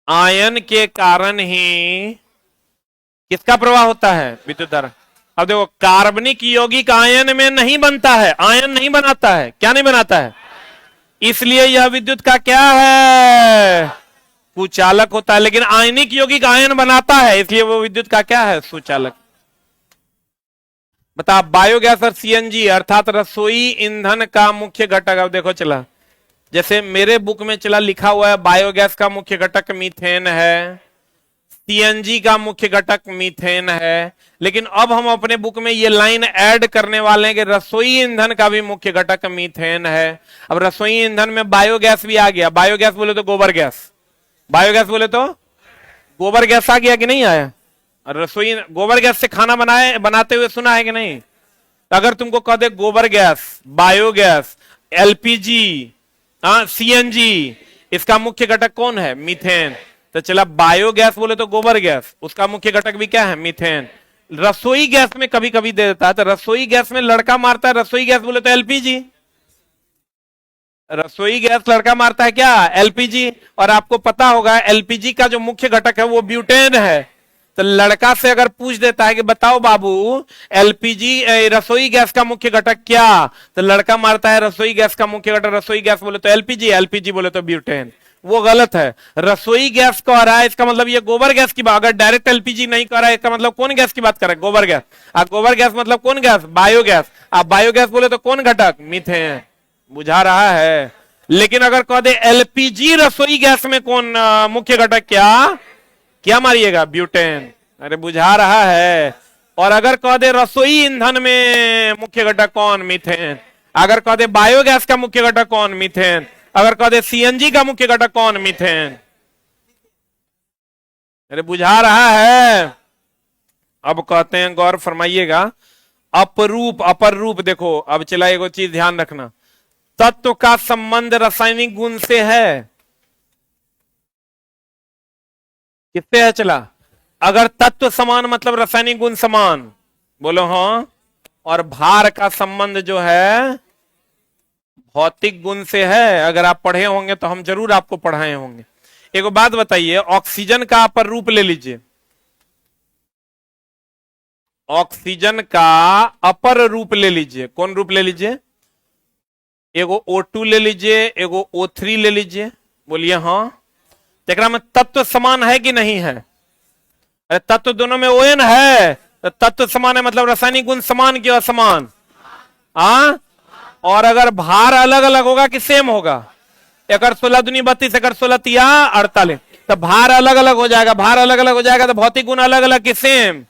A: आयन के कारण ही किसका प्रवाह होता है? विद्युत धारा। अब देखो, कार्बनिक यौगिक आयन में नहीं बनता है, आयन नहीं बनाता है। क्या नहीं बनाता है? इसलिए यह विद्युत का क्या है? कुचालक होता है, लेकिन आयनिक यौगिक आयन बनाता है, इसलिए वो विद्युत का क्या है, सुचालक। बता, बायोगैस और सीएनजी अर्थात रसोई ईंधन का मुख्य घटक। अब देखो चला, जैसे मेरे बुक में चला लिखा हुआ है बायोगैस का मुख्य घटक मीथेन है, सीएनजी का मुख्य घटक मीथेन है, लेकिन अब हम अपने बुक में ये लाइन ऐड करने वाले हैं कि रसोई ईंधन का भी मुख्य घटक मीथेन है। अब रसोई ईंधन में बायोगैस भी आ गया। बायोगैस बोले तो गोबर गैस, बायोगैस बोले तो गोबर गैस आ गया कि नहीं आया। रसोई गोबर गैस से खाना बनाते हुए सुना है कि नहीं। तो अगर तुमको कह दे गोबर गैस, बायोगैस, एलपीजी, सीएनजी, इसका मुख्य घटक कौन है, मीथेन। तो चला, बायोगैस बोले तो गोबर गैस, उसका मुख्य घटक भी क्या है, मीथेन। रसोई गैस में कभी कभी दे देता है, तो रसोई गैस में लड़का मारता है, रसोई गैस बोले तो एलपीजी। रसोई गैस लड़का मारता है क्या, एलपीजी। और आपको पता होगा एलपीजी का जो मुख्य घटक है वो ब्यूटेन है। तो लड़का से अगर पूछ देता है कि बताओ बाबू एलपीजी रसोई गैस का मुख्य घटक क्या, तो लड़का मारता है रसोई गैस का मुख्य घटक, रसोई गैस बोले तो एलपीजी, एलपीजी बोले तो ब्यूटेन। वो गलत है। रसोई गैस कह रहा है, इसका मतलब ये गोबर गैस की बात। अगर डायरेक्ट एलपीजी नहीं कह रहा है, इसका मतलब कौन गैस की बात कर रहा है, गोबर गैस। गोबर गैस मतलब कौन गैस, बायोगैस। आप बायोगैस बोले तो कौन घटक, मीथेन। बुझा रहा है। लेकिन अगर कह दे एलपीजी रसोई गैस में कौन मुख्य घटक, क्या क्या मारिएगा, ब्यूटेन। अरे बुझा रहा है। और अगर कह दे रसोई ईंधन में मुख्य घटक कौन, मीथेन। अगर कह दे बायोगैस का मुख्य घटक कौन, मीथेन। अगर कह दे सीएनजी का मुख्य घटक कौन, मीथेन। अरे बुझा रहा है। अब कहते हैं, गौर फरमाइएगा, अपरूप। अपर रूप देखो, अब चला एगो चीज ध्यान रखना, तत्व का संबंध रासायनिक गुण से है। किससे है चला, अगर तत्व समान मतलब रासायनिक गुण समान, बोलो हाँ। और भार का संबंध जो है भौतिक गुण से है। अगर आप पढ़े होंगे तो हम जरूर आपको पढ़ाए होंगे। एक बात बताइए, ऑक्सीजन का अपर रूप ले लीजिए, ऑक्सीजन का अपर रूप ले लीजिए, कौन रूप ले लीजिए, एगो O2 ले लीजिए, एगो O3 ले लीजिए, बोलिए हाँ। देखना में तत्व समान है कि नहीं है, अरे तत्व दोनों में ON है, तो तत्व समान है मतलब रासायनिक गुण समान की असमान। और अगर भार अलग अलग होगा कि सेम होगा, एक 16 दूनी 32, एक 16 तिया 48, तो भार अलग अलग हो जाएगा। भार अलग अलग हो जाएगा तो भौतिक गुण अलग अलग कि सेम,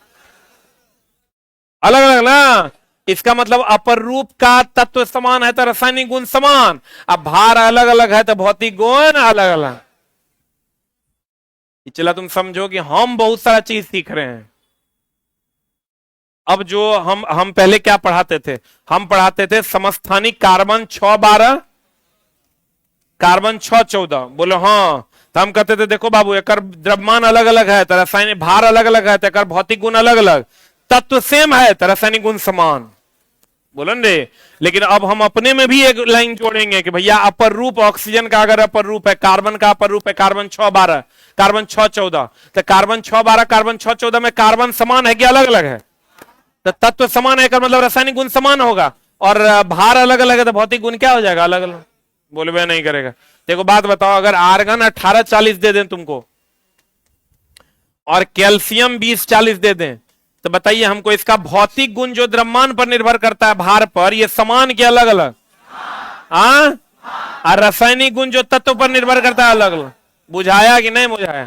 A: अलग अलग ना। इसका मतलब अपर रूप का तत्व समान है तो रासायनिक गुण समान, अब भार अलग अलग है तो भौतिक गुण अलग अलग। चला तुम समझो कि हम बहुत सारा चीज सीख रहे हैं। अब जो हम पहले क्या पढ़ाते थे, हम पढ़ाते थे समस्थानिक कार्बन 612, कार्बन 614, बोलो हाँ। तो हम कहते थे देखो बाबू एक द्रव्यमान अलग अलग है तो रासायनिक भार अलग अलग है तो एक भौतिक गुण अलग अलग, तत्व सेम है तो रासायनिक गुण समान, बोलो रे। लेकिन अब हम अपने में भी एक लाइन जोड़ेंगे कि भैया अपर रूप ऑक्सीजन का अगर अपर रूप है, कार्बन का अपर रूप है कार्बन 612, कार्बन 614, तो कार्बन 612 कार्बन 614 में कार्बन समान है कि अलग अलग है, तो तत्व समान है मतलब रासायनिक गुण समान होगा। और भार अलग अलग है तो भौतिक गुण क्या हो जाएगा, अलग अलग। बोले नहीं करेगा। देखो बात बताओ, अगर आर्गन 1840 दे दें तुमको और कैल्शियम 2040 दे दें, तो बताइए हमको इसका भौतिक गुण जो द्रव्यमान पर निर्भर करता है भार पर, ये समान क्या अलग अलग, और रासायनिक गुण जो तत्व पर निर्भर करता है अलग अलग। बुझाया कि नहीं बुझाया,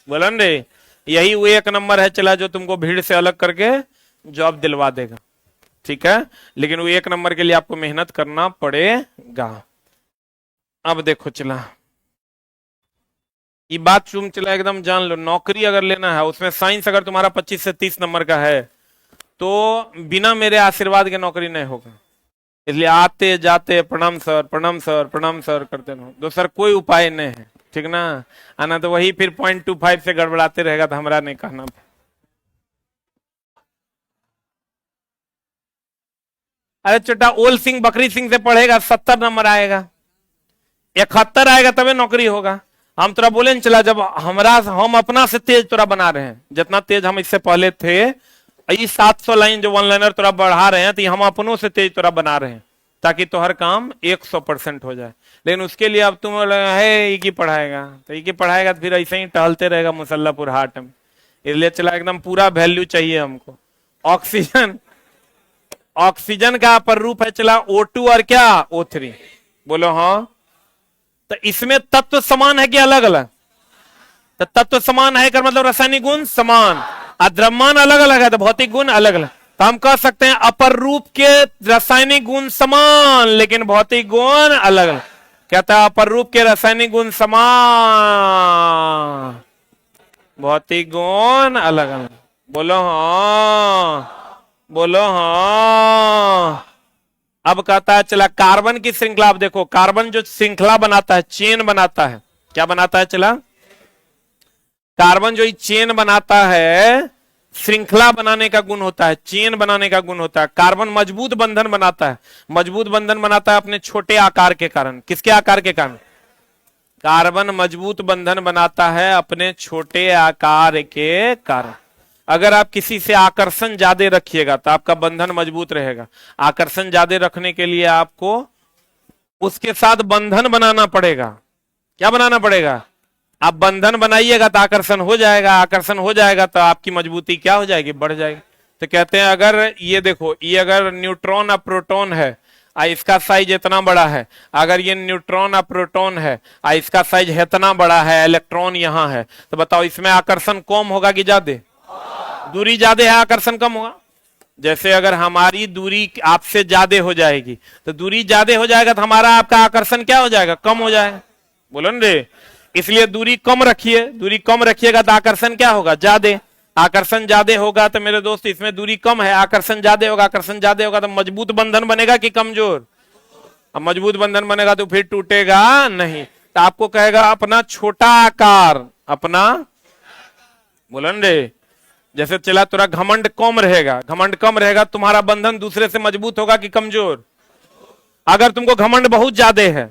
A: बोलन रे। यही वो एक नंबर है चला जो तुमको भीड़ से अलग करके जॉब दिलवा देगा, ठीक है। लेकिन वो एक नंबर के लिए आपको मेहनत करना पड़ेगा। अब देखो चला, ये बात तुम चला एकदम जान लो, नौकरी अगर लेना है उसमें साइंस अगर तुम्हारा 25 से 30 नंबर का है तो बिना मेरे आशीर्वाद के नौकरी नहीं होगा। इसलिए आते जाते प्रणाम सर प्रणाम सर प्रणाम सर करते रहो, दूसरा कोई उपाय नहीं है, ठीक ना। आना तो वही फिर 0.25 से गड़बड़ाते रहेगा तो हमारा नहीं कहना। अरे छोटा ओल सिंह बकरी सिंह से पढ़ेगा 70 नंबर आएगा, 71 आएगा तबे नौकरी होगा। हम तोरा बोले न चला, जब हम अपना से तेज तोरा बना रहे हैं, जितना तेज हम इससे पहले थे, ये 700 लाइन जो वन लाइनर तोरा बढ़ा रहे हैं तो हम अपनों से तेज तोरा बना रहे हैं, ताकि तो हर काम 100% हो जाए। लेकिन उसके लिए अब तुम है एक ही पढ़ाएगा, तो एक ही पढ़ाएगा तो फिर ऐसे ही टहलते रहेगा मुसल्लापुर हाट में। इसलिए चला एकदम पूरा वैल्यू चाहिए हमको। ऑक्सीजन, ऑक्सीजन का अपर रूप है चला O2 और क्या O3, बोलो हाँ। तो इसमें तत्व समान है कि अलग अलग? तो तत्व समान है का मतलब रासायनिक गुण समान, और द्रव्यमान अलग अलग है तो भौतिक गुण अलग अलग। तो हम कह सकते हैं अपर रूप के रासायनिक गुण समान लेकिन भौतिक गुण अलग अलग। कहता है अपर रूप के रासायनिक गुण समान, भौतिक गुण अलग अलग। बोलो हाँ, बोलो हाँ। अब कहता है चला कार्बन की श्रृंखला। अब देखो कार्बन जो श्रृंखला बनाता है, चेन बनाता है, क्या बनाता है चला? कार्बन जो चेन बनाता है, श्रृंखला बनाने का गुण होता है, चेन बनाने का गुण होता है। कार्बन मजबूत बंधन बनाता है, मजबूत बंधन बनाता है अपने छोटे आकार के कारण। किसके आकार के कारण? कार्बन मजबूत बंधन बनाता है अपने छोटे आकार के कारण। अगर आप किसी से आकर्षण ज्यादा रखिएगा तो आपका बंधन मजबूत रहेगा। आकर्षण ज्यादा रखने के लिए आपको उसके साथ बंधन बनाना पड़ेगा। क्या बनाना पड़ेगा? आप बंधन बनाइएगा तो आकर्षण हो जाएगा, आकर्षण हो जाएगा तो आपकी मजबूती क्या हो जाएगी? बढ़ जाएगी। तो कहते हैं अगर ये देखो, ये अगर न्यूट्रॉन और प्रोटॉन है, इसका साइज इतना बड़ा है, अगर ये न्यूट्रॉन और प्रोटॉन है, इसका साइज इतना बड़ा है, इलेक्ट्रॉन यहाँ है, तो बताओ इसमें आकर्षण कम होगा कि ज्यादा? दूरी ज्यादा है, आकर्षण कम होगा। जैसे अगर हमारी दूरी आपसे ज्यादा हो जाएगी तो दूरी ज्यादा हो जाएगा तो हमारा आपका आकर्षण क्या हो जाएगा? कम हो जाएगा। बोलो न रे। इसलिए दूरी कम रखिए, दूरी कम रखिएगा तो आकर्षण क्या होगा? ज्यादा। आकर्षण ज्यादा होगा तो मेरे दोस्त इसमें दूरी कम है, आकर्षण ज्यादा होगा। आकर्षण ज्यादा होगा तो मजबूत बंधन बनेगा कि कमजोर? अब मजबूत बंधन बनेगा तो फिर टूटेगा नहीं। तो आपको कहेगा अपना छोटा आकार, अपना, बोलो न रे। जैसे चला थोड़ा घमंड कम रहेगा, घमंड कम रहेगा, तुम्हारा बंधन दूसरे से मजबूत होगा कि कमजोर? अगर तुमको घमंड बहुत ज्यादा है,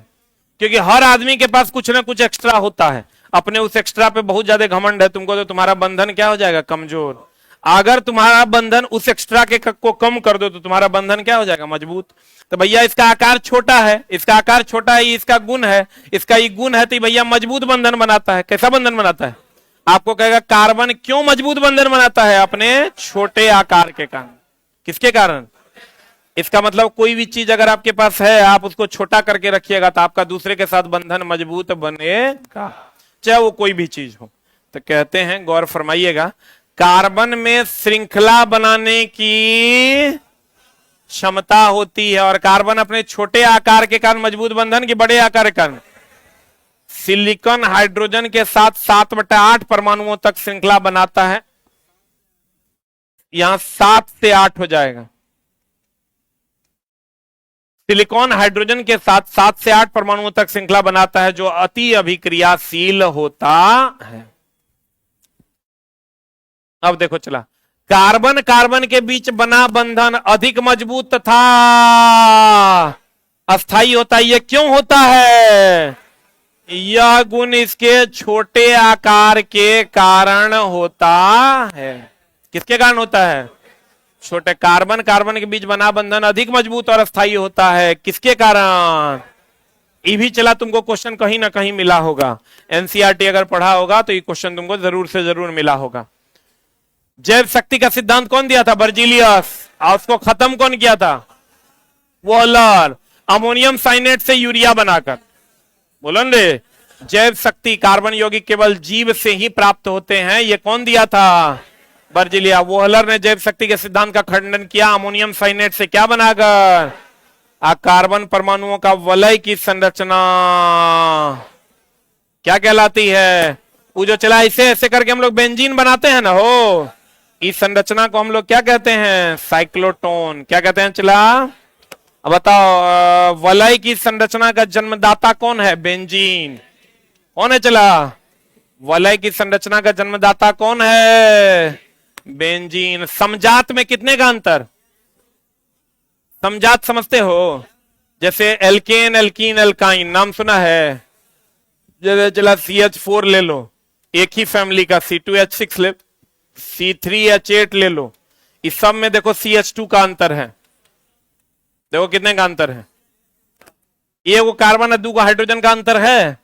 A: क्योंकि हर आदमी के पास कुछ ना कुछ एक्स्ट्रा होता है, अपने उस एक्स्ट्रा पे बहुत ज्यादा घमंड है तुमको, तो तुम्हारा बंधन क्या हो जाएगा? कमजोर। अगर तुम्हारा बंधन उस एक्स्ट्रा के को कम कर दो तो तुम्हारा बंधन क्या हो जाएगा? मजबूत। तो भैया इसका आकार छोटा है, इसका आकार छोटा है, इसका गुण है, इसका ये गुण है, तो भैया मजबूत बंधन बनाता है। कैसा बंधन बनाता है? आपको कहेगा कार्बन क्यों मजबूत बंधन बनाता है? अपने छोटे आकार के कारण। किसके कारण? इसका मतलब कोई भी चीज अगर आपके पास है, आप उसको छोटा करके रखिएगा तो आपका दूसरे के साथ बंधन मजबूत बनेगा, चाहे वो कोई भी चीज हो। तो कहते हैं, गौर फरमाइएगा, कार्बन में श्रृंखला बनाने की क्षमता होती है। और कार्बन अपने छोटे आकार के कारण मजबूत बंधन के बड़े आकार के कारण सिलिकॉन हाइड्रोजन के साथ 7/8 परमाणुओं तक श्रृंखला बनाता है। यहां 7 से 8 हो जाएगा। सिलिकॉन हाइड्रोजन के साथ 7 से 8 परमाणुओं तक श्रृंखला बनाता है, जो अति अभिक्रियाशील होता है। अब देखो चला, कार्बन कार्बन के बीच बना बंधन अधिक मजबूत तथा अस्थायी होता है। यह क्यों होता है? यह गुण इसके छोटे आकार के कारण होता है। किसके कारण होता है? छोटे। कार्बन कार्बन के बीच बना बंधन अधिक मजबूत और अस्थायी होता है। किसके कारण? ये भी चला तुमको क्वेश्चन कहीं ना कहीं मिला होगा, एनसीईआरटी अगर पढ़ा होगा तो ये क्वेश्चन तुमको जरूर से जरूर मिला होगा। जैव शक्ति का सिद्धांत कौन दिया था? बर्जीलियस। और उसको खत्म कौन किया था? वॉलर। अमोनियम साइनेट से यूरिया बनाकर। बोलो न रे। जैव शक्ति, कार्बन यौगिक केवल जीव से ही प्राप्त होते हैं, ये कौन दिया था? बर्जीलिया। वोहलर ने जैव शक्ति के सिद्धांत का खंडन किया अमोनियम साइनेट से क्या बनाकर? कार्बन परमाणुओं का वलय की संरचना क्या कहलाती है? वो जो चला ऐसे ऐसे करके हम लोग बेंजीन बनाते हैं ना, हो, इस संरचना को हम लोग क्या कहते हैं? साइक्लोटोन। क्या कहते हैं चला? अब बताओ, वलय की संरचना का जन्मदाता कौन है? बेंजीन। कौन है चला? वलय की संरचना का जन्मदाता कौन है? बेंजीन। समजात में कितने का अंतर? समजात समझते हो? जैसे एल्केन, एल्कीन, एल्काइन, नाम सुना है? जैसे चला CH4 ले लो, एक ही फैमिली का, C2H6 ले, C3H8 ले लो, इस सब में देखो CH2 का अंतर है। देखो कितने का अंतर है? एगो कार्बन और 2 हाइड्रोजन का अंतर है।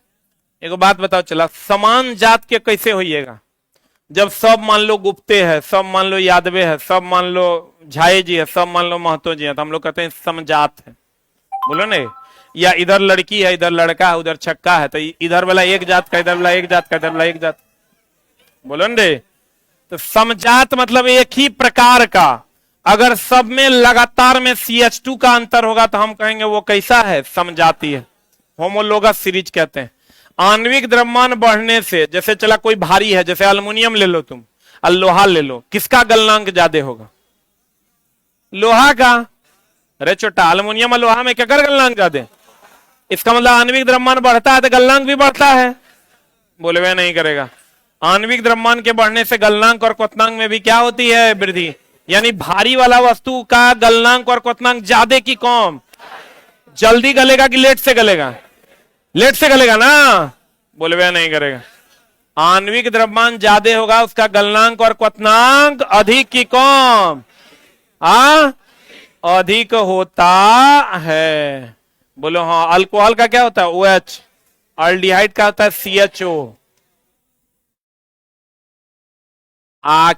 A: एगो बात बताओ चला, समान जात के कैसे होइएगा? जब सब मान लो गुप्ते है, सब मान लो यादवे है, सब मान लो झाए जी है, सब मान लो महतो जी है, तो हम लोग कहते हैं समजात है। बोलो ने, या इधर लड़की है, इधर लड़का है, उधर छक्का है, तो इधर वाला एक जात का, इधर वाला एक जात का, इधर वाला एक जात। बोलो ने, तो समजात मतलब एक ही प्रकार का। अगर सब में लगातार में CH2 का अंतर होगा तो हम कहेंगे वो कैसा है? समजाती है। होमोलोगस सीरीज कहते हैं। आणविक द्रव्यमान बढ़ने से, जैसे चला कोई भारी है, जैसे एल्युमिनियम ले लो तुम और लोहा ले लो, किसका गलनांक ज्यादा होगा? लोहा का। अरे छोटा, एल्युमिनियम और लोहा में क्या कर गलनांक ज्यादा? इसका मतलब आणविक द्रव्यमान बढ़ता है तो गलनांक भी बढ़ता है। बोले वे नहीं करेगा। आणविक द्रव्यमान के बढ़ने से गलनांक और क्वथनांक में भी क्या होती है? वृद्धि। यानी भारी वाला वस्तु का गलनांक और क्वथनांक ज्यादा की कम? जल्दी गलेगा कि लेट से गलेगा? लेट से गलेगा ना। बोले वे नहीं करेगा। आणविक द्रव्यमान ज्यादा होगा, उसका गलनांक और क्वथनांक अधिक की कम? अधिक होता है। बोलो हाँ। अल्कोहल का क्या होता है? OH। अल्डिहाइड का होता है CHO।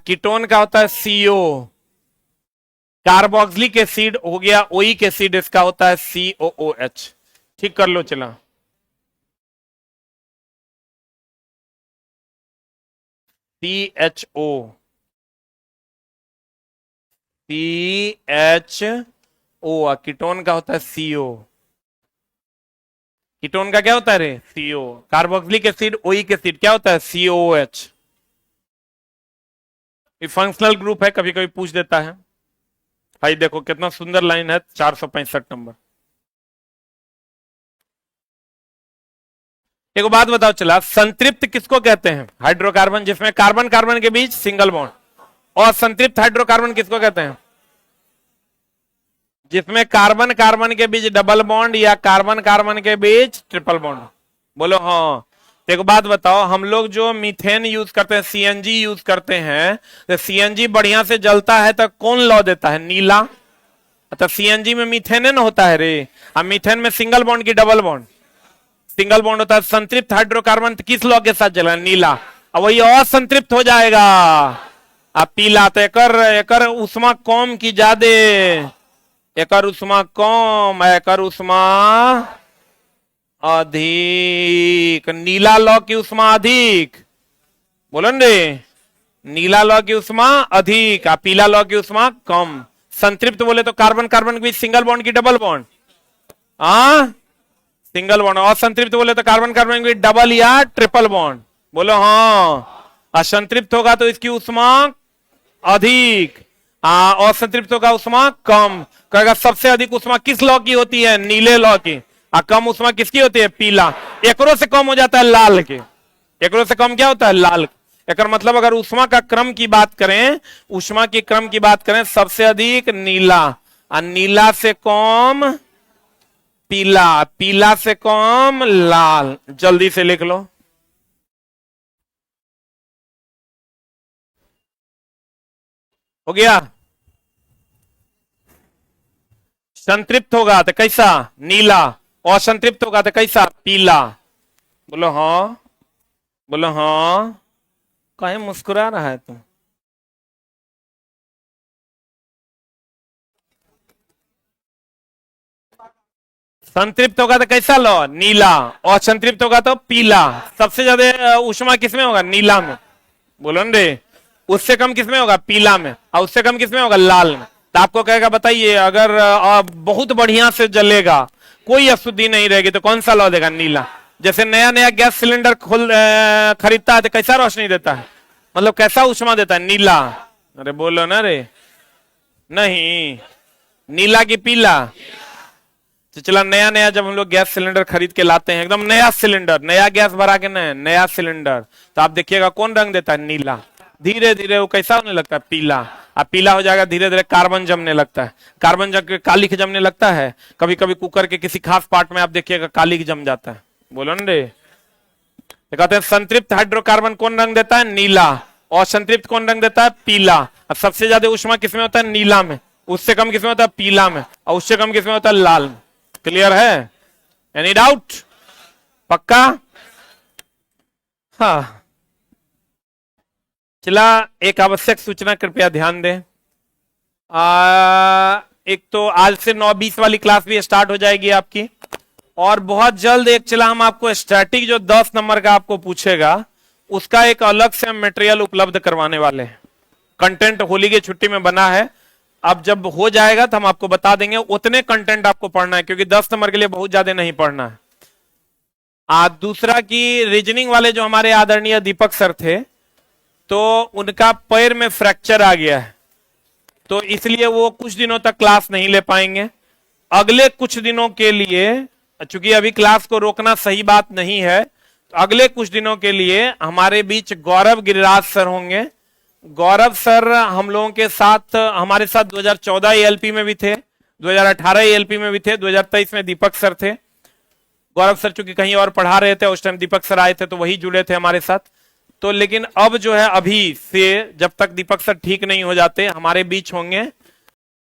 A: कीटोन का होता है CO। कार्बोक्सिलिक एसिड हो गया ओइक एसिड, इसका होता है COOH। ठीक कर लो चला। CHO, कीटोन का होता है CO। कीटोन का क्या होता है रे? CO। Carboxylic acid oic acid क्या होता है? COOH। ये फंक्शनल ग्रुप है, कभी कभी पूछ देता है। भाई देखो कितना सुंदर लाइन है, 465 नंबर। एक बात बताओ चला, संतृप्त किसको कहते हैं? हाइड्रोकार्बन जिसमें कार्बन कार्बन के बीच सिंगल बॉन्ड। और संतृप्त हाइड्रोकार्बन किसको कहते हैं? जिसमें कार्बन कार्बन के बीच डबल बॉन्ड या कार्बन कार्बन के बीच ट्रिपल बॉन्ड। बोलो हाँ। तो एक बात बताओ, हम लोग जो मीथेन यूज करते हैं, CNG यूज करते हैं, तो CNG बढ़िया से जलता है तो कौन लौ देता है? नीला। तो CNG में मीथेन न होता है रे। अब मीथेन में सिंगल बॉन्ड की डबल बॉन्ड? सिंगल बॉन्ड होता है। संतृप्त हाइड्रोकार्बन किस लौ के साथ जला? नीला। अब वही असंतृप्त हो जाएगा, अब पीला। तो एकर उष्मा कम की ज्यादा? एकर उष्मा कम, एकर उष्मा अधिक। नीला लौ की उष्मा अधिक। बोलो रे, नीला लौ की उष्मा अधिक, पीला लौ की उष्मा कम। संतृप्त बोले तो कार्बन कार्बन के बीच सिंगल बॉन्ड की डबल बॉन्ड? Single bond. असंतृप्त बोले तो कार्बन कार्बन के बीच डबल या ट्रिपल बॉन्ड? बोलो हाँ। असंतृप्त होगा तो इसकी उष्मा अधिक, असंतृप्त होगा उष्मा कम। कहेगा सबसे अधिक उष्मा किस लौ की होती है? नीले लौ की। कम उष्मा किसकी होती है? पीला। एकरो से कम हो जाता है लाल के। एकरो से कम क्या होता है? लाल। एक मतलब अगर उष्मा का क्रम की बात करें, उष्मा के क्रम की बात करें, सबसे अधिक नीला, और नीला से कम पीला, पीला से कम लाल। जल्दी से लिख लो। हो गया। संतृप्त होगा तो कैसा? नीला। असंतृप्त होगा तो कैसा? पीला। बोलो हाँ। बोलो हाँ। कहीं मुस्कुरा रहा है तुम? संतृप्त होगा तो कैसा लो? नीला। असंतृप्त होगा तो पीला। सबसे ज्यादा उष्मा किसमें होगा? नीला में। बोलो न रे। उससे कम किसमें होगा? पीला में। और उससे कम किसमें होगा? लाल में। तो आपको कहेगा बताइए, अगर बहुत बढ़िया से जलेगा, कोई अशुद्धि नहीं रहेगी, तो कौन सा लौ देगा? नीला। जैसे नया नया गैस सिलेंडर खरीदता है तो कैसा रोशनी देता है? मतलब कैसा उष्मा देता है? नीला। अरे बोलो ना रे। नहीं, नीला की पीला? तो चला, नया नया जब हम लोग गैस सिलेंडर खरीद के लाते हैं, एकदम नया सिलेंडर, नया गैस भरा के नया सिलेंडर, तो आप देखिएगा कौन रंग देता है? नीला। धीरे धीरे वो कैसा होने लगता है? पीला। अब पीला हो जाएगा, धीरे धीरे कार्बन जमने लगता है, कार्बन जम के कालिख जमने लगता है। कभी कभी कुकर के किसी खास पार्ट में आप देखिएगा कालिख जम जाता है। बोलो न रे। कहते हैं संतृप्त हाइड्रोकार्बन कौन रंग देता है? नीला। और संतृप्त कौन रंग देता है? पीला। अब सबसे ज्यादा उष्मा किसमें होता है? नीला में। उससे कम किसमें होता है? पीला में। और उससे कम किसमें होता है? लाल में। क्लियर है? Any doubt? पक्का? हाँ। चला, एक आवश्यक सूचना कृपया ध्यान दें। एक तो आज से 9:20 वाली क्लास भी स्टार्ट हो जाएगी आपकी, और बहुत जल्द एक चला हम आपको स्टैटिक जो 10 नंबर का आपको पूछेगा उसका एक अलग से हम मटेरियल उपलब्ध करवाने वाले हैं। कंटेंट होली की छुट्टी में बना है, अब जब हो जाएगा तो हम आपको बता देंगे। उतने कंटेंट आपको पढ़ना है क्योंकि 10 नंबर के लिए बहुत ज्यादा नहीं पढ़ना है। दूसरा की रीजनिंग वाले जो हमारे आदरणीय दीपक सर थे, तो उनका पैर में फ्रैक्चर आ गया है, तो इसलिए वो कुछ दिनों तक क्लास नहीं ले पाएंगे। अगले कुछ दिनों के लिए, चूंकि अभी क्लास को रोकना सही बात नहीं है, तो अगले कुछ दिनों के लिए हमारे बीच गौरव गिरिराज सर होंगे। गौरव सर हम लोगों के साथ, हमारे साथ 2014 एएलपी में भी थे, 2018 एएलपी में भी थे, 2023 में दीपक सर थे। गौरव सर चूंकि कहीं और पढ़ा रहे थे, उस टाइम दीपक सर आए थे तो वही जुड़े थे हमारे साथ। तो लेकिन अब जो है, अभी से जब तक दीपक सर ठीक नहीं हो जाते, हमारे बीच होंगे